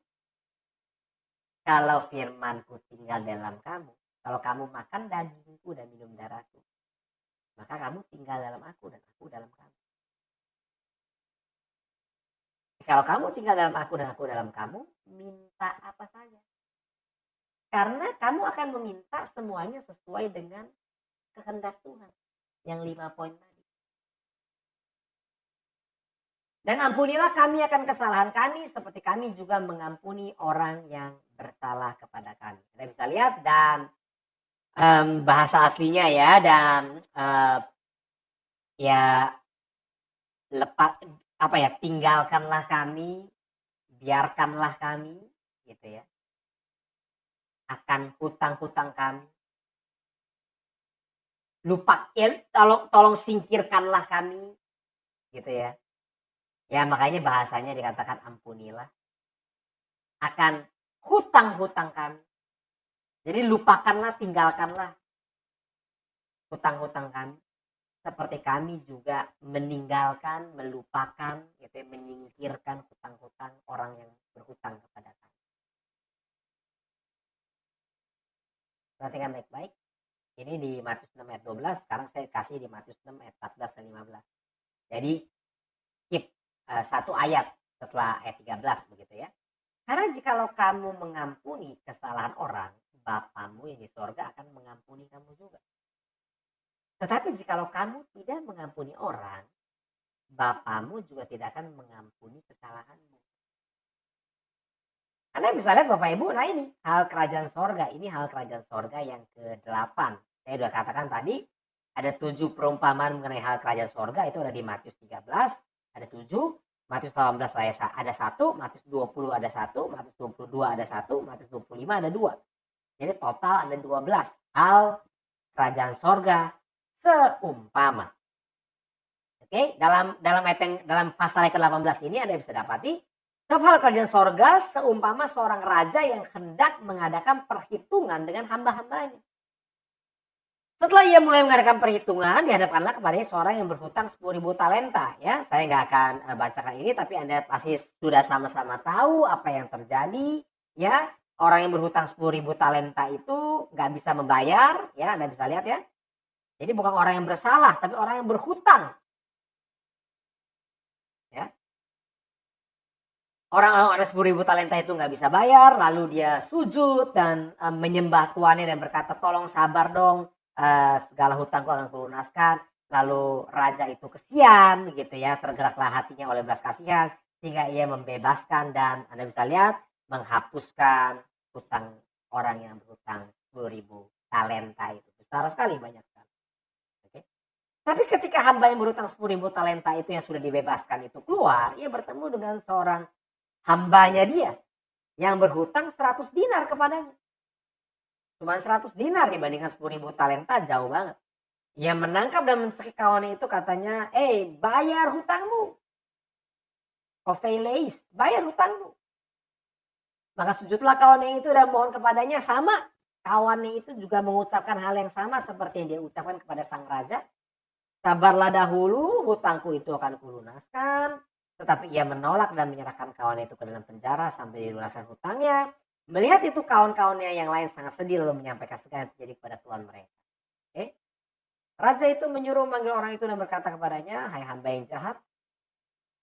Kalau firmanku tinggal dalam kamu, kalau kamu makan dagingku dan minum darahku, maka kamu tinggal dalam aku dan aku dalam kamu. Kalau kamu tinggal dalam aku dan aku dalam kamu, minta apa saja. Karena kamu akan meminta semuanya sesuai dengan kehendak Tuhan. Yang 5 poin tadi. Dan ampunilah kami akan kesalahan kami seperti kami juga mengampuni orang yang bersalah kepada kami. Kita bisa lihat dan bahasa aslinya ya dan ya tinggalkanlah kami, biarkanlah kami gitu ya. Akan hutang-hutang kami. Tolong singkirkanlah kami gitu ya. Ya makanya bahasanya dikatakan ampunilah. Akan hutang-hutang kami. Jadi lupakanlah, tinggalkanlah hutang-hutang kami. Seperti kami juga meninggalkan, melupakan, gitu ya, menyingkirkan hutang-hutang orang yang berhutang kepada kami. Perhatikan baik-baik. Ini di Matius 6 ayat 12, sekarang saya kasih di Matius 6 ayat 14 dan 15. Jadi skip satu ayat setelah ayat 13 begitu ya. Karena jikalau kamu mengampuni kesalahan orang, Bapamu yang di sorga akan mengampuni kamu juga. Tetapi jikalau kamu tidak mengampuni orang, Bapamu juga tidak akan mengampuni kesalahanmu. Anda bisa lihat Bapak Ibu, nah ini hal kerajaan sorga. Ini hal kerajaan sorga yang ke-8. Saya sudah katakan tadi, ada 7 perumpamaan mengenai hal kerajaan sorga. Itu ada di Matius 13, ada 7. Matius 18 ada 1, Matius 20 ada 1, Matius 22 ada 1, Matius 25 ada 2. Jadi total ada 12 hal kerajaan sorga seumpama. Oke, dalam pasal ke-18 ini Anda bisa dapati sebab hal kerajaan sorga seumpama seorang raja yang hendak mengadakan perhitungan dengan hamba-hambanya. Setelah ia mulai mengadakan perhitungan, dihadapkanlah kepadanya seorang yang berhutang 10.000 talenta. Ya, saya nggak akan bacakan ini, tapi Anda pasti sudah sama-sama tahu apa yang terjadi. Ya, orang yang berhutang 10.000 talenta itu nggak bisa membayar. Ya, Anda bisa lihat ya. Jadi bukan orang yang bersalah, tapi orang yang berhutang. Ya. Orang ada 10.000 talenta itu nggak bisa bayar, lalu dia sujud dan menyembah tuannya dan berkata, tolong sabar dong, segala hutangku akan kulunaskan. Lalu raja itu kesian gitu ya, tergeraklah hatinya oleh belas kasihan sehingga ia membebaskan dan Anda bisa lihat menghapuskan hutang orang yang berhutang 10.000 talenta itu. Besar sekali, banyak sekali. Oke. Tapi ketika hamba yang berhutang 10.000 talenta itu yang sudah dibebaskan itu keluar, ia bertemu dengan seorang hambanya dia yang berhutang 100 dinar kepadanya. Cuma 100 dinar dibandingkan 10.000 talenta, jauh banget. Ia menangkap dan mencekik kawannya itu, katanya, bayar hutangmu. Kopheleis, bayar hutangmu. Maka sujudlah kawannya itu dan mohon kepadanya. Sama, kawannya itu juga mengucapkan hal yang sama seperti yang dia ucapkan kepada sang raja. Sabarlah dahulu, hutangku itu akan kulunaskan. Tetapi ia menolak dan menyerahkan kawannya itu ke dalam penjara sampai dilunaskan hutangnya. Melihat itu kawan-kawannya yang lain sangat sedih lalu menyampaikan segala yang terjadi kepada tuan mereka. Raja itu menyuruh memanggil orang itu dan berkata kepadanya, hai hamba yang jahat,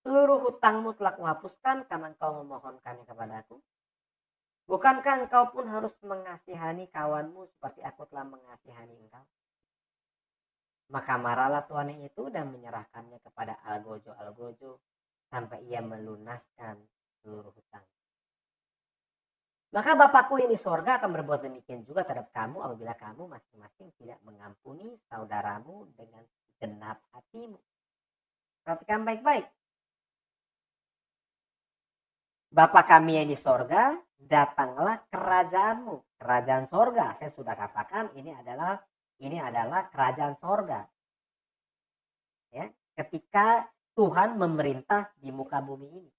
seluruh hutangmu telah kuhapuskan karena engkau memohonkannya kepadaku. Bukankah engkau pun harus mengasihani kawanmu seperti aku telah mengasihani engkau? Maka marahlah tuannya itu dan menyerahkannya kepada algojo sampai ia melunaskan seluruh hutang. Maka Bapakku yang di sorga akan berbuat demikian juga terhadap kamu apabila kamu masing-masing tidak mengampuni saudaramu dengan genap hatimu. Perhatikan baik-baik. Bapa kami yang di sorga, datanglah kerajaanmu. Kerajaan sorga, saya sudah katakan ini adalah kerajaan sorga. Ya, ketika Tuhan memerintah di muka bumi ini.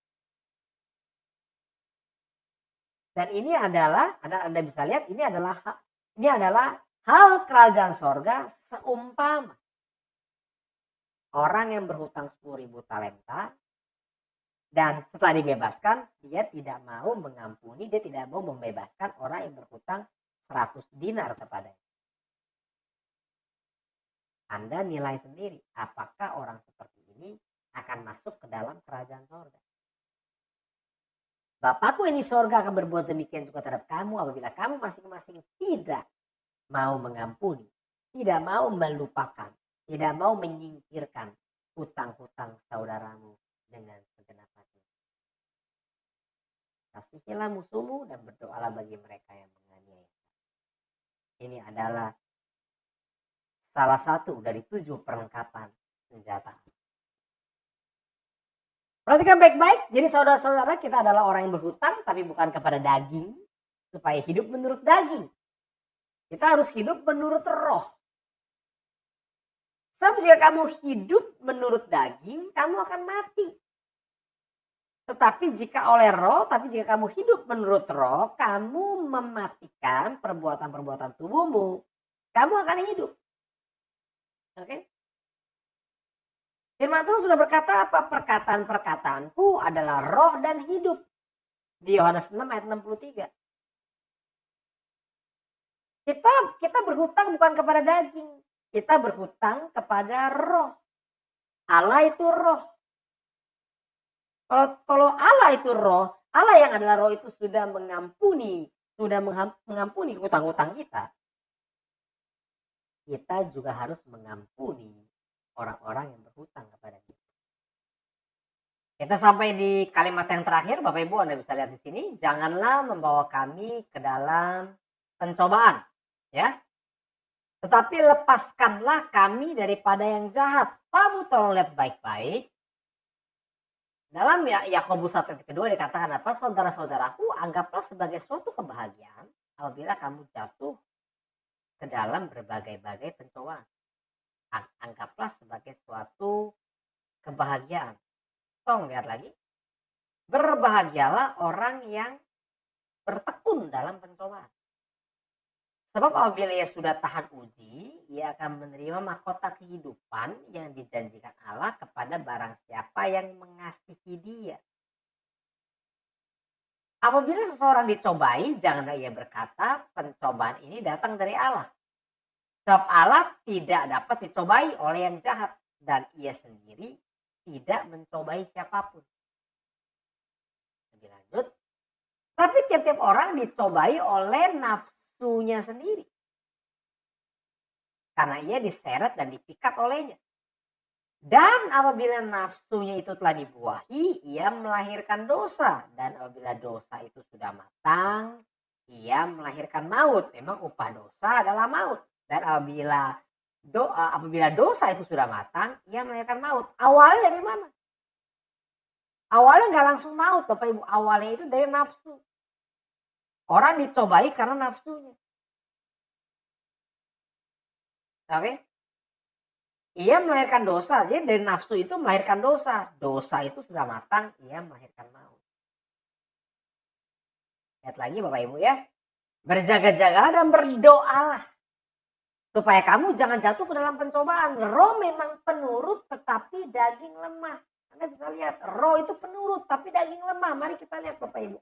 Dan ini adalah, Anda bisa lihat, ini adalah hal kerajaan sorga seumpama orang yang berhutang 10.000 talenta dan setelah dibebaskan dia tidak mau mengampuni, dia tidak mau membebaskan orang yang berhutang 100 dinar kepadanya. Anda nilai sendiri apakah orang seperti ini akan masuk ke dalam kerajaan sorga. Bapakku yang di sorga akan berbuat demikian juga terhadap kamu apabila kamu masing-masing tidak mau mengampuni, tidak mau melupakan, tidak mau menyingkirkan hutang-hutang saudaramu dengan segenap hati. Kasihilah musuhmu dan berdoalah bagi mereka yang menganiaya. Ini adalah salah satu dari 7 perlengkapan senjata. Perhatikan baik-baik, jadi saudara-saudara kita adalah orang yang berhutang tapi bukan kepada daging supaya hidup menurut daging. Kita harus hidup menurut roh. Sebab jika kamu hidup menurut daging, kamu akan mati. Tetapi jika jika kamu hidup menurut roh, kamu mematikan perbuatan-perbuatan tubuhmu, kamu akan hidup. Oke? Firman Tuhan sudah berkata apa? Perkataan-perkataanku adalah roh dan hidup. Di Yohanes 6 ayat 63. Kita berhutang bukan kepada daging, kita berhutang kepada roh. Allah itu roh. Kalau Allah itu roh, Allah yang adalah roh itu sudah mengampuni hutang-hutang kita. Kita juga harus mengampuni orang-orang yang berhutang kepada kita. Kita sampai di kalimat yang terakhir, Bapak Ibu Anda bisa lihat di sini, janganlah membawa kami ke dalam pencobaan, ya. Tetapi lepaskanlah kami daripada yang jahat. Kamu tolong lihat baik-baik. Dalam Yakobus 1 ayat kedua dikatakan apa? Saudara-saudaraku, anggaplah sebagai suatu kebahagiaan apabila kamu jatuh ke dalam berbagai-bagai pencobaan. Anggaplah sebagai suatu kebahagiaan. Tolong lihat lagi. Berbahagialah orang yang bertekun dalam pencobaan. Sebab apabila ia sudah tahan uji, ia akan menerima mahkota kehidupan yang dijanjikan Allah kepada barang siapa yang mengasihi dia. Apabila seseorang dicobai, janganlah ia berkata, pencobaan ini datang dari Allah. Sebab Allah tidak dapat dicobai oleh yang jahat, dan ia sendiri tidak mencobai siapapun. Lebih lanjut, tapi tiap-tiap orang dicobai oleh nafsunya sendiri. Karena ia diseret dan dipikat olehnya. Dan apabila nafsunya itu telah dibuahi, ia melahirkan dosa. Dan apabila dosa itu sudah matang, ia melahirkan maut. Memang upah dosa adalah maut. Dan apabila dosa itu sudah matang, ia melahirkan maut. Awalnya dari mana? Awalnya nggak langsung maut, Bapak Ibu. Awalnya itu dari nafsu. Orang dicobai karena nafsunya. Oke? Ia melahirkan dosa. Jadi dari nafsu itu melahirkan dosa. Dosa itu sudah matang, ia melahirkan maut. Lihat lagi Bapak Ibu ya. Berjaga-jagalah dan berdoalah. Supaya kamu jangan jatuh ke dalam pencobaan. Roh memang penurut tetapi daging lemah. Anda bisa lihat, roh itu penurut tapi daging lemah. Mari kita lihat Bapak Ibu.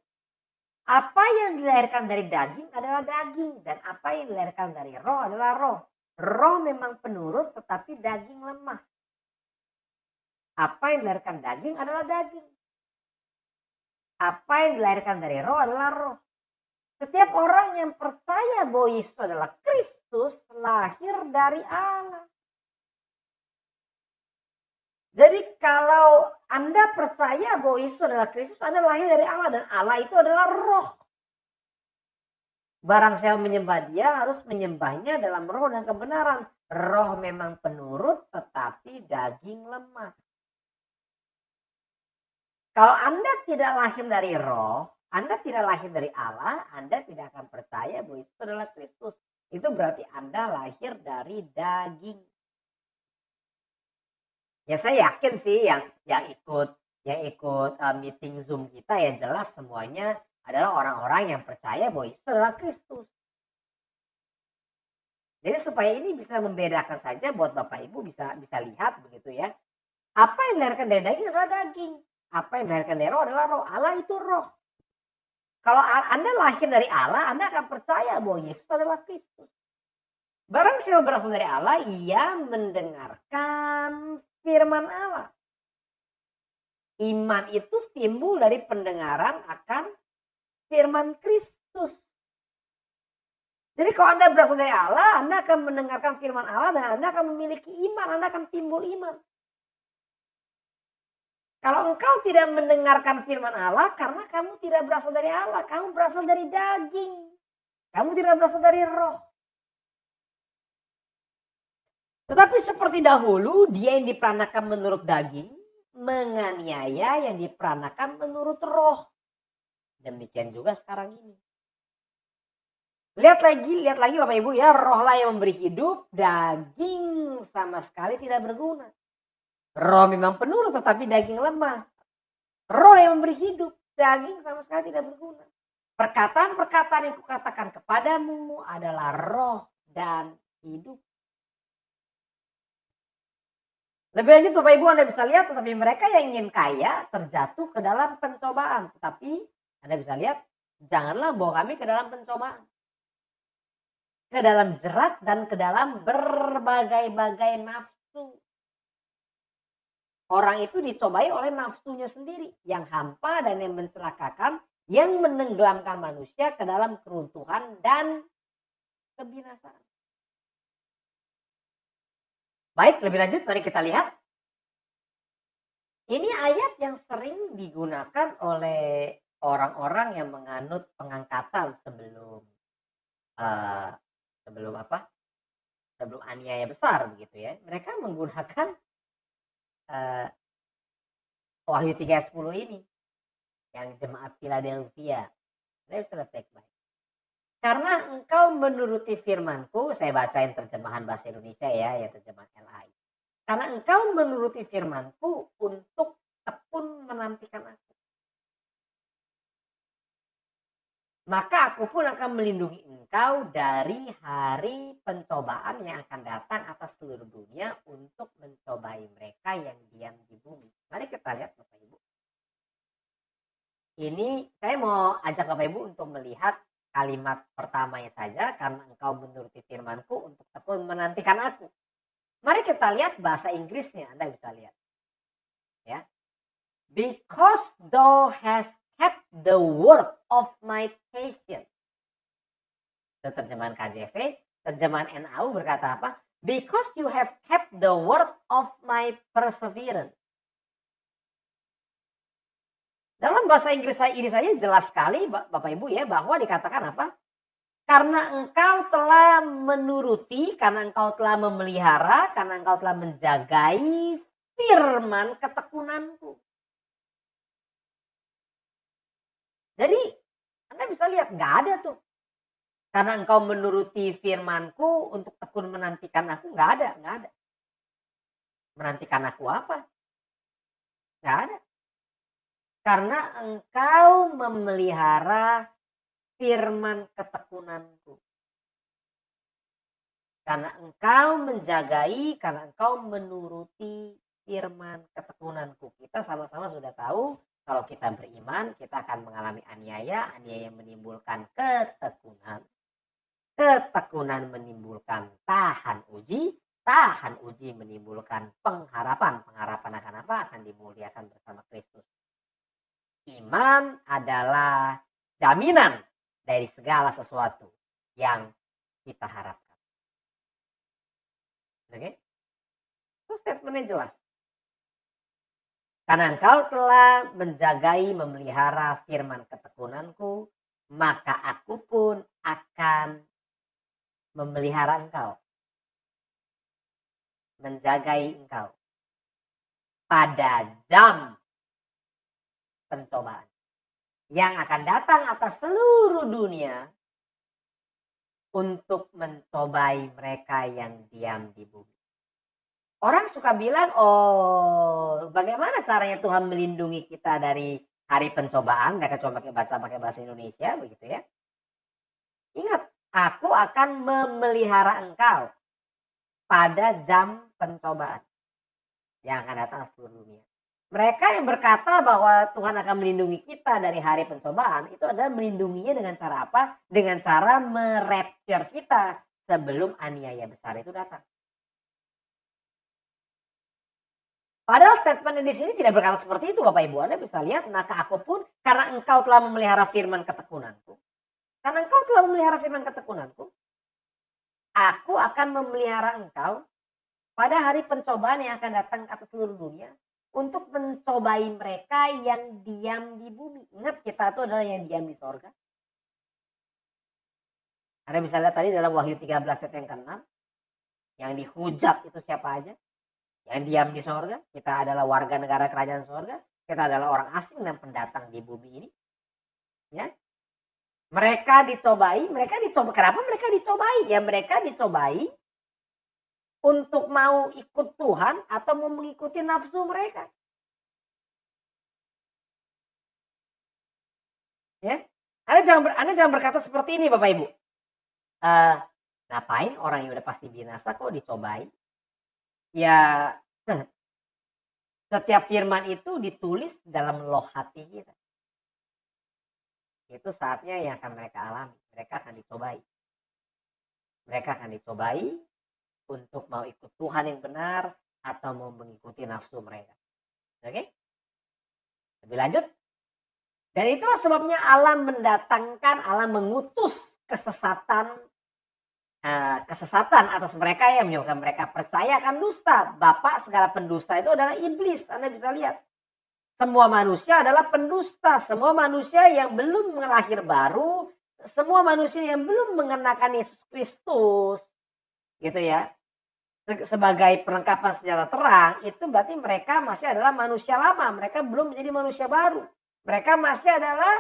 Apa yang dilahirkan dari daging adalah daging. Dan apa yang dilahirkan dari roh adalah roh. Roh memang penurut tetapi daging lemah. Apa yang dilahirkan daging adalah daging. Apa yang dilahirkan dari roh adalah roh. Setiap orang yang percaya bahwa Yesus adalah Kristus lahir dari Allah. Jadi kalau Anda percaya bahwa Yesus adalah Kristus, Anda lahir dari Allah dan Allah itu adalah roh. Barang siapa menyembah dia harus menyembahnya dalam roh dan kebenaran. Roh memang penurut tetapi daging lemah. Kalau Anda tidak lahir dari roh, Anda tidak lahir dari Allah, Anda tidak akan percaya bahwa Yesus adalah Kristus. Itu berarti Anda lahir dari daging. Ya saya yakin sih yang ikut meeting Zoom kita ya jelas semuanya adalah orang-orang yang percaya bahwa Yesus adalah Kristus. Jadi supaya ini bisa membedakan saja buat Bapak Ibu bisa lihat begitu ya. Apa yang dilahirkan dari daging adalah daging. Apa yang dilahirkan dari roh adalah roh. Allah itu roh. Kalau Anda lahir dari Allah, Anda akan percaya bahwa Yesus adalah Kristus. Barang siapa berasal dari Allah, ia mendengarkan firman Allah. Iman itu timbul dari pendengaran akan firman Kristus. Jadi kalau Anda berasal dari Allah, Anda akan mendengarkan firman Allah dan Anda akan memiliki iman, Anda akan timbul iman. Kalau engkau tidak mendengarkan firman Allah karena kamu tidak berasal dari Allah, kamu berasal dari daging. Kamu tidak berasal dari roh. Tetapi seperti dahulu, dia yang diperanakan menurut daging, menganiaya yang diperanakan menurut roh. Demikian juga sekarang ini. Lihat lagi Bapak Ibu ya, rohlah yang memberi hidup, daging sama sekali tidak berguna. Roh memang penurut tetapi daging lemah. Roh yang memberi hidup, daging sama sekali tidak berguna. Perkataan-perkataan yang kukatakan kepadamu adalah roh dan hidup. Lebih lanjut Bapak Ibu Anda bisa lihat, tetapi mereka yang ingin kaya terjatuh ke dalam pencobaan. Tetapi Anda bisa lihat, janganlah bawa kami ke dalam pencobaan. ke dalam jerat dan ke dalam berbagai-bagai nafsu. Orang itu dicobai oleh nafsunya sendiri yang hampa dan yang mencelakakan, yang menenggelamkan manusia ke dalam keruntuhan dan kebinasaan. Baik, lebih lanjut mari kita lihat. Ini ayat yang sering digunakan oleh orang-orang yang menganut pengangkatan sebelum sebelum aniaya besar begitu ya. Mereka menggunakan Wahyu 3 ayat 10 ini yang jemaat Philadelphia. Saya bisa baik-baik. Karena engkau menuruti firmanku, saya bacain terjemahan bahasa Indonesia ya terjemahan LAI. Karena engkau menuruti firmanku untuk tekun menantikan aku. Maka aku pun akan melindungi engkau dari hari pencobaan yang akan datang atas seluruh dunia untuk mencobai mereka yang diam di bumi. Mari kita lihat Bapak Ibu. Ini saya mau ajak Bapak Ibu untuk melihat kalimat pertamanya saja, karena engkau menuruti firmanku untuk tekun menantikan aku. Mari kita lihat bahasa Inggrisnya, Anda bisa lihat. Ya. Because thou hast kept the word of my patience. Itu terjemahan KJV, terjemahan NAU berkata apa? Because you have kept the word of my perseverance. Dalam bahasa Inggris ini saja jelas sekali Bapak Ibu ya, bahwa dikatakan apa? Karena engkau telah menuruti, karena engkau telah memelihara, karena engkau telah menjagai firman ketekunanku. Jadi Anda bisa lihat nggak ada tuh. Karena engkau menuruti firmanku untuk tekun menantikan aku, nggak ada. Menantikan aku apa? Nggak ada. Karena engkau memelihara firman ketekunanku. Karena engkau menjagai, karena engkau menuruti firman ketekunanku. Kita sama-sama sudah tahu kalau kita beriman, kita akan mengalami aniaya yang menimbulkan ketekunan. Ketekunan menimbulkan tahan uji menimbulkan pengharapan. Pengharapan akan apa? Akan dimuliakan bersama Kristus. Iman adalah jaminan dari segala sesuatu yang kita harapkan. Oke? Itu statementnya jelas. Karena engkau telah menjagai, memelihara firman ketekunanku, maka aku pun akan memelihara engkau. Menjagai engkau. Pada jam pencobaan yang akan datang atas seluruh dunia untuk mencobai mereka yang diam di bumi. Orang suka bilang, oh bagaimana caranya Tuhan melindungi kita dari hari pencobaan? Mereka coba pakai bahasa Indonesia begitu ya. Ingat, aku akan memelihara engkau pada jam pencobaan yang akan datang seluruh dunia. Mereka yang berkata bahwa Tuhan akan melindungi kita dari hari pencobaan, itu adalah melindunginya dengan cara apa? Dengan cara merapture kita sebelum aniaya besar itu datang. Padahal statement di sini tidak berkata seperti itu Bapak Ibu. Anda bisa lihat, maka aku pun karena engkau telah memelihara firman ketekunanku. Karena engkau telah memelihara firman ketekunanku, aku akan memelihara engkau pada hari pencobaan yang akan datang atas seluruh dunia untuk mencobai mereka yang diam di bumi. Ingat, kita itu adalah yang diam di sorga. Anda bisa lihat tadi dalam Wahyu 13 ayat yang ke-6. Yang dihujat itu siapa aja? Yang diam di sorga. Kita adalah warga negara kerajaan sorga. Kita adalah orang asing dan pendatang di bumi ini. Ya. Mereka dicobai. Kenapa mereka dicobai? Ya mereka dicobai untuk mau ikut Tuhan atau mau mengikuti nafsu mereka. Ya, Anda jangan berkata seperti ini Bapak Ibu. Ngapain orang yang udah pasti binasa kok dicobai? Ya, setiap firman itu ditulis dalam loh hati kita. Itu saatnya yang akan mereka alami. Mereka akan dicobai. Mereka akan dicobai untuk mau ikut Tuhan yang benar atau mau mengikuti nafsu mereka. Oke? Lebih lanjut. Dan itulah sebabnya Allah mendatangkan, Allah mengutus kesesatan atas mereka yang menyebabkan mereka percaya akan dusta. Bapak segala pendusta itu adalah iblis. Anda bisa lihat. Semua manusia adalah pendusta. Semua manusia yang belum melahir baru. Semua manusia yang belum mengenakan Yesus Kristus. Gitu ya. Sebagai perlengkapan senjata terang. Itu berarti mereka masih adalah manusia lama. Mereka belum menjadi manusia baru. Mereka masih adalah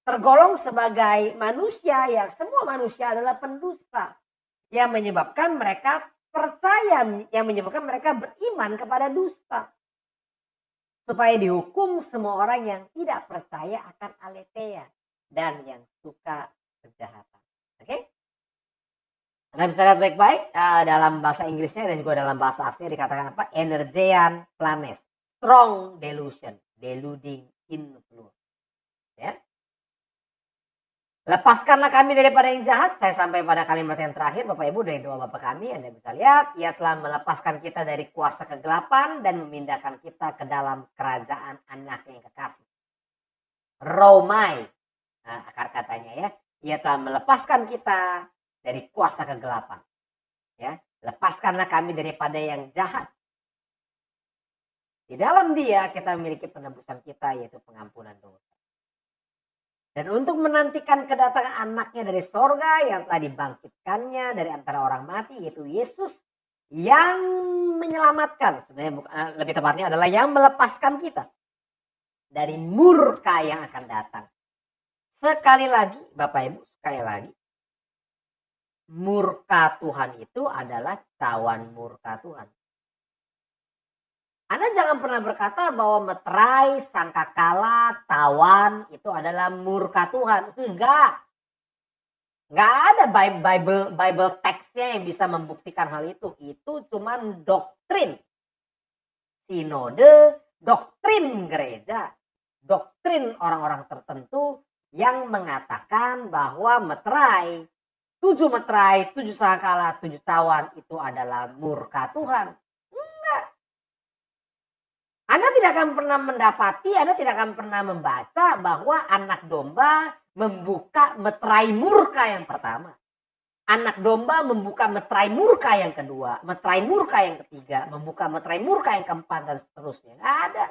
tergolong sebagai manusia yang semua manusia adalah pendusta. Yang menyebabkan mereka percaya. Yang menyebabkan mereka beriman kepada dusta. Supaya dihukum semua orang yang tidak percaya akan aletheia dan yang suka kejahatan. Oke? Anda bisa lihat baik-baik dalam bahasa Inggrisnya dan juga dalam bahasa aslinya dikatakan apa? Energean planes, strong delusion, deluding influence. Ya. Lepaskanlah kami daripada yang jahat. Saya sampai pada kalimat yang terakhir, Bapak Ibu, dari doa Bapak kami. Anda bisa lihat, Ia telah melepaskan kita dari kuasa kegelapan dan memindahkan kita ke dalam kerajaan Anak yang kekasih. Romai, akar katanya ya. Ia telah melepaskan kita dari kuasa kegelapan. Ya, lepaskanlah kami daripada yang jahat. Di dalam Dia kita memiliki penebusan kita, yaitu pengampunan dosa. Dan untuk menantikan kedatangan anaknya dari sorga yang telah dibangkitkannya dari antara orang mati, yaitu Yesus yang menyelamatkan. Sebenarnya lebih tepatnya adalah yang melepaskan kita dari murka yang akan datang. Sekali lagi, Bapak Ibu, sekali lagi. Murka Tuhan itu adalah cawan murka Tuhan. Anda jangan pernah berkata bahwa meterai, sangkakala, cawan itu adalah murka Tuhan. Enggak. Enggak ada Bible teksnya yang bisa membuktikan hal itu. Itu cuma doktrin. Sinode, doktrin gereja. Doktrin orang-orang tertentu yang mengatakan bahwa meterai, 7 meterai, 7 sangkakala, 7 cawan itu adalah murka Tuhan. Anda tidak akan pernah mendapati, Anda tidak akan pernah membaca bahwa anak domba membuka meterai murka yang pertama. Anak domba membuka meterai murka yang kedua, meterai murka yang ketiga, membuka meterai murka yang keempat, dan seterusnya. Nggak ada.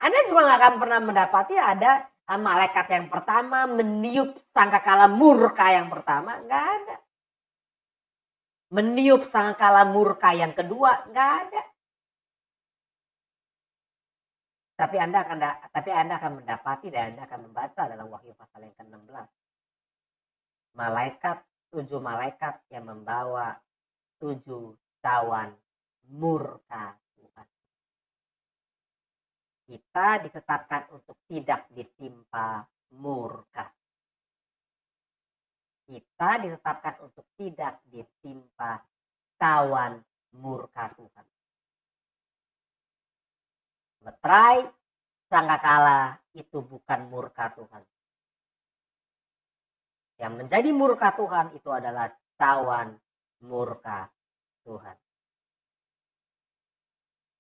Anda juga nggak akan pernah mendapati ada malaikat yang pertama meniup sangkakala murka yang pertama. Nggak ada. Meniup sangkakala murka yang kedua. Nggak ada. Tapi Anda akan mendapati dan Anda akan membaca dalam Wahyu pasal yang ke-16. Malaikat, 7 malaikat yang membawa 7 cawan murka Tuhan. Kita ditetapkan untuk tidak ditimpa murka. Kita ditetapkan untuk tidak ditimpa cawan murka Tuhan. Meterai, sangkakala itu bukan murka Tuhan. Yang menjadi murka Tuhan itu adalah cawan murka Tuhan.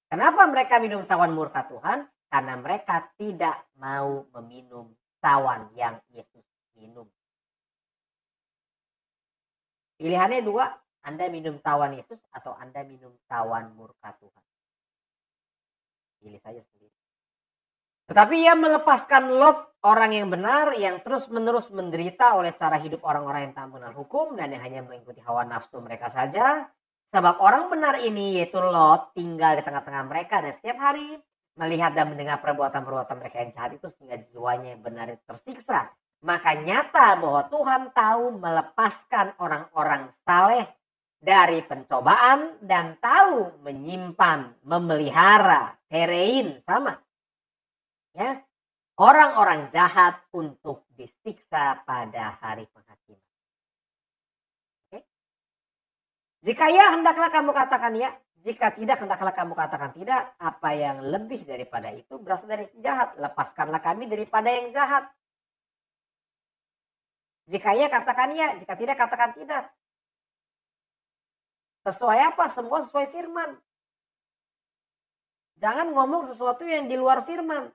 Kenapa mereka minum cawan murka Tuhan? Karena mereka tidak mau meminum cawan yang Yesus minum. Pilihannya 2, Anda minum cawan Yesus atau Anda minum cawan murka Tuhan. Pilih saja sendiri. Tetapi Ia melepaskan Lot, orang yang benar, yang terus-menerus menderita oleh cara hidup orang-orang yang tak mengenal hukum dan yang hanya mengikuti hawa nafsu mereka saja. Sebab orang benar ini, yaitu Lot, tinggal di tengah-tengah mereka dan setiap hari melihat dan mendengar perbuatan-perbuatan mereka yang jahat itu sehingga jiwanya yang benar itu tersiksa. Maka nyata bahwa Tuhan tahu melepaskan orang-orang saleh dari pencobaan dan tahu menyimpan, memelihara, herein sama. Ya, orang-orang jahat untuk disiksa pada hari penghakiman. Oke? Jika ya, hendaklah kamu katakan ya. Jika tidak, hendaklah kamu katakan tidak. Apa yang lebih daripada itu berasal dari si jahat. Lepaskanlah kami daripada yang jahat. Jika iya katakan iya, jika tidak katakan tidak. Sesuai apa? Semua sesuai firman. Jangan ngomong sesuatu yang di luar firman.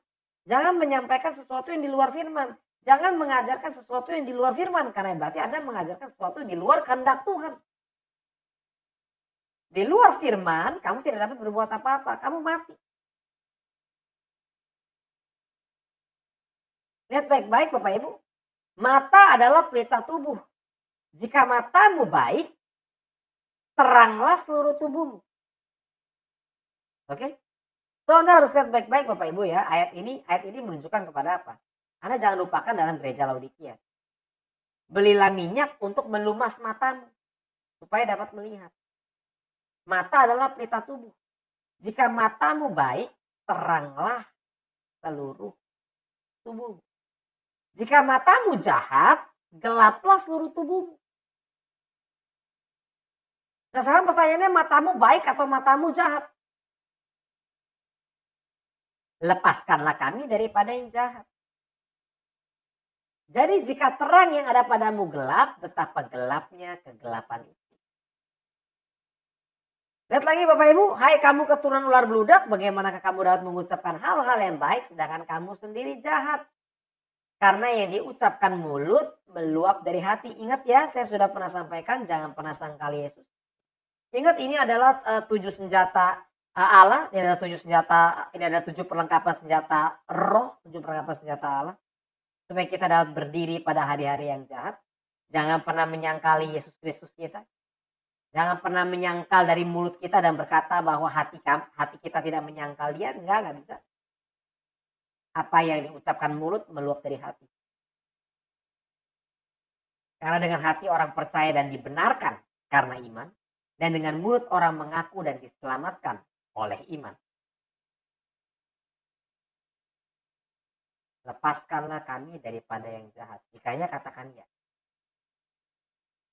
Jangan menyampaikan sesuatu yang di luar firman. Jangan mengajarkan sesuatu yang di luar firman. Karena berarti Anda mengajarkan sesuatu yang di luar kehendak Tuhan. Di luar firman, kamu tidak dapat berbuat apa-apa. Kamu mati. Lihat baik-baik Bapak Ibu. Mata adalah pelita tubuh. Jika matamu baik, teranglah seluruh tubuhmu. Oke? So, Anda harus lihat baik-baik Bapak Ibu ya. Ayat ini menunjukkan kepada apa? Anda jangan lupakan dalam gereja Laodikia. Belilah minyak untuk melumas matamu supaya dapat melihat. Mata adalah pelita tubuh. Jika matamu baik, teranglah seluruh tubuhmu. Jika matamu jahat, gelaplah seluruh tubuhmu. Nah, sekarang pertanyaannya, matamu baik atau matamu jahat? Lepaskanlah kami daripada yang jahat. Jadi jika terang yang ada padamu gelap, betapa gelapnya kegelapan itu. Lihat lagi Bapak Ibu, hai kamu keturunan ular beludak, bagaimanakah kamu dapat mengucapkan hal-hal yang baik sedangkan kamu sendiri jahat? Karena yang diucapkan mulut meluap dari hati. Ingat ya, saya sudah pernah sampaikan, jangan pernah sangkali Yesus. Ingat ini adalah 7 senjata Allah, ini adalah 7 senjata, ini adalah 7 perlengkapan senjata roh, 7 perlengkapan senjata Allah. Supaya kita dapat berdiri pada hari-hari yang jahat. Jangan pernah menyangkali Yesus Kristus kita. Jangan pernah menyangkal dari mulut kita dan berkata bahwa hati kita tidak menyangkal dia. Enggak bisa. Apa yang diucapkan mulut meluap dari hati. Karena dengan hati orang percaya dan dibenarkan karena iman. Dan dengan mulut orang mengaku dan diselamatkan oleh iman. Lepaskanlah kami daripada yang jahat. Jika ya katakan ya.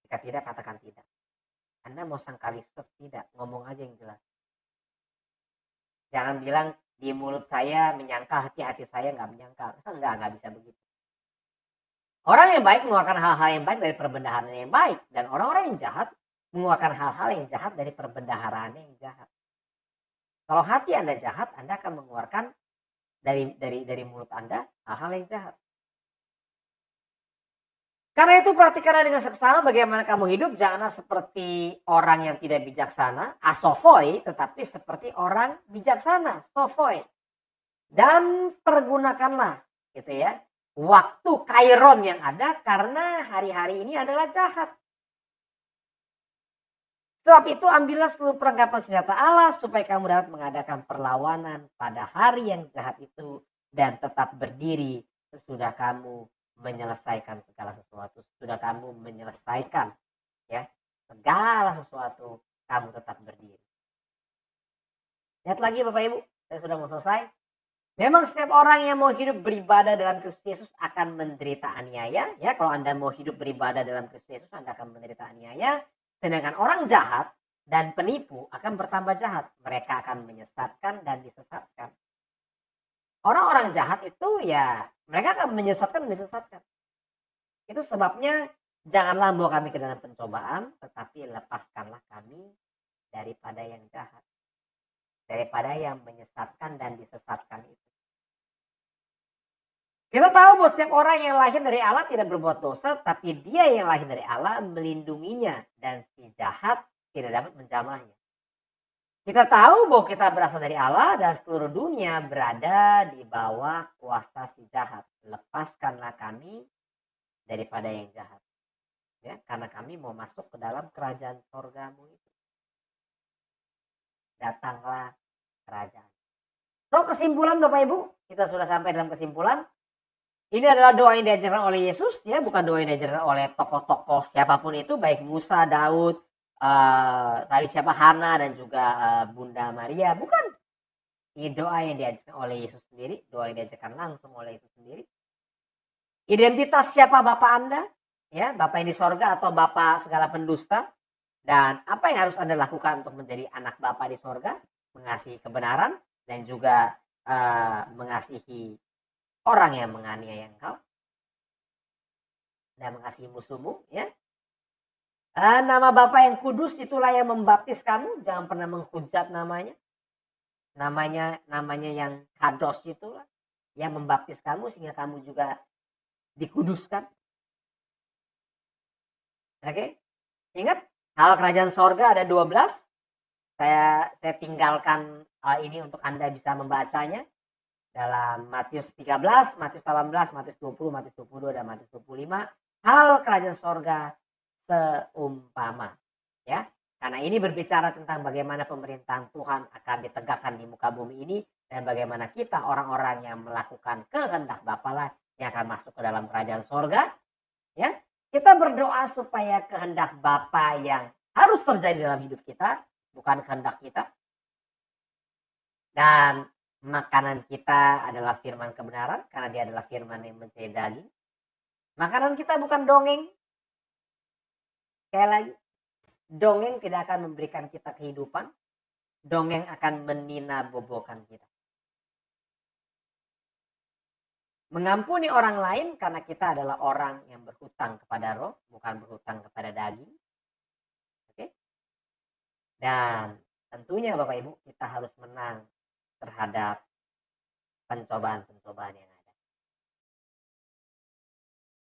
Jika tidak katakan tidak. Anda mau sangkali stop? Tidak. Ngomong aja yang jelas. Jangan bilang di mulut saya menyangkal, hati saya nggak menyangkal. Nggak bisa begitu. Orang yang baik mengeluarkan hal-hal yang baik dari perbendaharaan yang baik. Dan orang-orang yang jahat mengeluarkan hal-hal yang jahat dari perbendaharaan yang jahat. Kalau hati Anda jahat, Anda akan mengeluarkan dari mulut Anda hal-hal yang jahat. Karena itu perhatikanlah dengan seksama bagaimana kamu hidup. Janganlah seperti orang yang tidak bijaksana, asofoi, tetapi seperti orang bijaksana, sofoi. Dan pergunakanlah gitu ya, waktu kairon yang ada karena hari-hari ini adalah jahat. Sebab itu ambillah seluruh perlengkapan senjata Allah supaya kamu dapat mengadakan perlawanan pada hari yang jahat itu dan tetap berdiri sesudah kamu menyelesaikan segala sesuatu. Sudah kamu menyelesaikan ya segala sesuatu, kamu tetap berdiri. Lihat lagi Bapak Ibu, saya sudah mau selesai. Memang setiap orang yang mau hidup beribadah dalam Kristus Yesus akan menderita aniaya. Ya, kalau Anda mau hidup beribadah dalam Kristus Yesus, Anda akan menderita aniaya. Sedangkan orang jahat dan penipu akan bertambah jahat. Mereka akan menyesatkan dan disesatkan. Orang-orang jahat itu ya mereka akan menyesatkan dan disesatkan. Itu sebabnya janganlah membawa kami ke dalam pencobaan, tetapi lepaskanlah kami daripada yang jahat. Daripada yang menyesatkan dan disesatkan itu. Kita tahu bahwa setiap orang yang lahir dari Allah tidak berbuat dosa, tapi dia yang lahir dari Allah melindunginya dan si jahat tidak dapat menjamahnya. Kita tahu bahwa kita berasal dari Allah dan seluruh dunia berada di bawah kuasa si jahat. Lepaskanlah kami daripada yang jahat. Ya, karena kami mau masuk ke dalam kerajaan sorgamu itu. Datanglah kerajaan. So, kesimpulan Bapak Ibu, kita sudah sampai dalam kesimpulan. Ini adalah doa yang diajarkan oleh Yesus, ya, bukan doa yang diajarkan oleh tokoh-tokoh siapapun itu, baik Musa, Daud, tadi siapa Hana dan juga Bunda Maria, bukan. Ini doa yang diajarkan oleh Yesus sendiri, doa yang diajarkan langsung oleh Yesus sendiri. Identitas siapa Bapak Anda, ya, Bapak yang di sorga atau Bapak segala pendusta, dan apa yang harus Anda lakukan untuk menjadi anak Bapak di sorga, mengasihi kebenaran dan juga mengasihi orang yang menganiaya engkau. dan mengasihi musuhmu, ya. Nama Bapa yang kudus itulah yang membaptis kamu, jangan pernah menghujat namanya. Namanya yang kados itulah yang membaptis kamu sehingga kamu juga dikuduskan. Oke? Ingat, hal kerajaan sorga ada 12. Saya tinggalkan ini untuk Anda bisa membacanya dalam Matius 13, Matius 18, Matius 20, Matius 22, dan Matius 25. Hal kerajaan sorga seumpama, ya. Karena ini berbicara tentang bagaimana pemerintahan Tuhan akan ditegakkan di muka bumi ini dan bagaimana kita orang-orang yang melakukan kehendak Bapa lah yang akan masuk ke dalam kerajaan sorga, ya. Kita berdoa supaya kehendak Bapa yang harus terjadi dalam hidup kita, bukan kehendak kita. Dan makanan kita adalah firman kebenaran karena dia adalah firman yang menjadi daging. Makanan kita bukan dongeng. Sekali lagi, dongeng tidak akan memberikan kita kehidupan. Dongeng akan meninabobokan kita. Mengampuni orang lain karena kita adalah orang yang berhutang kepada roh, bukan berhutang kepada daging. Oke? Dan tentunya Bapak Ibu, kita harus menang terhadap pencobaan-pencobaan yang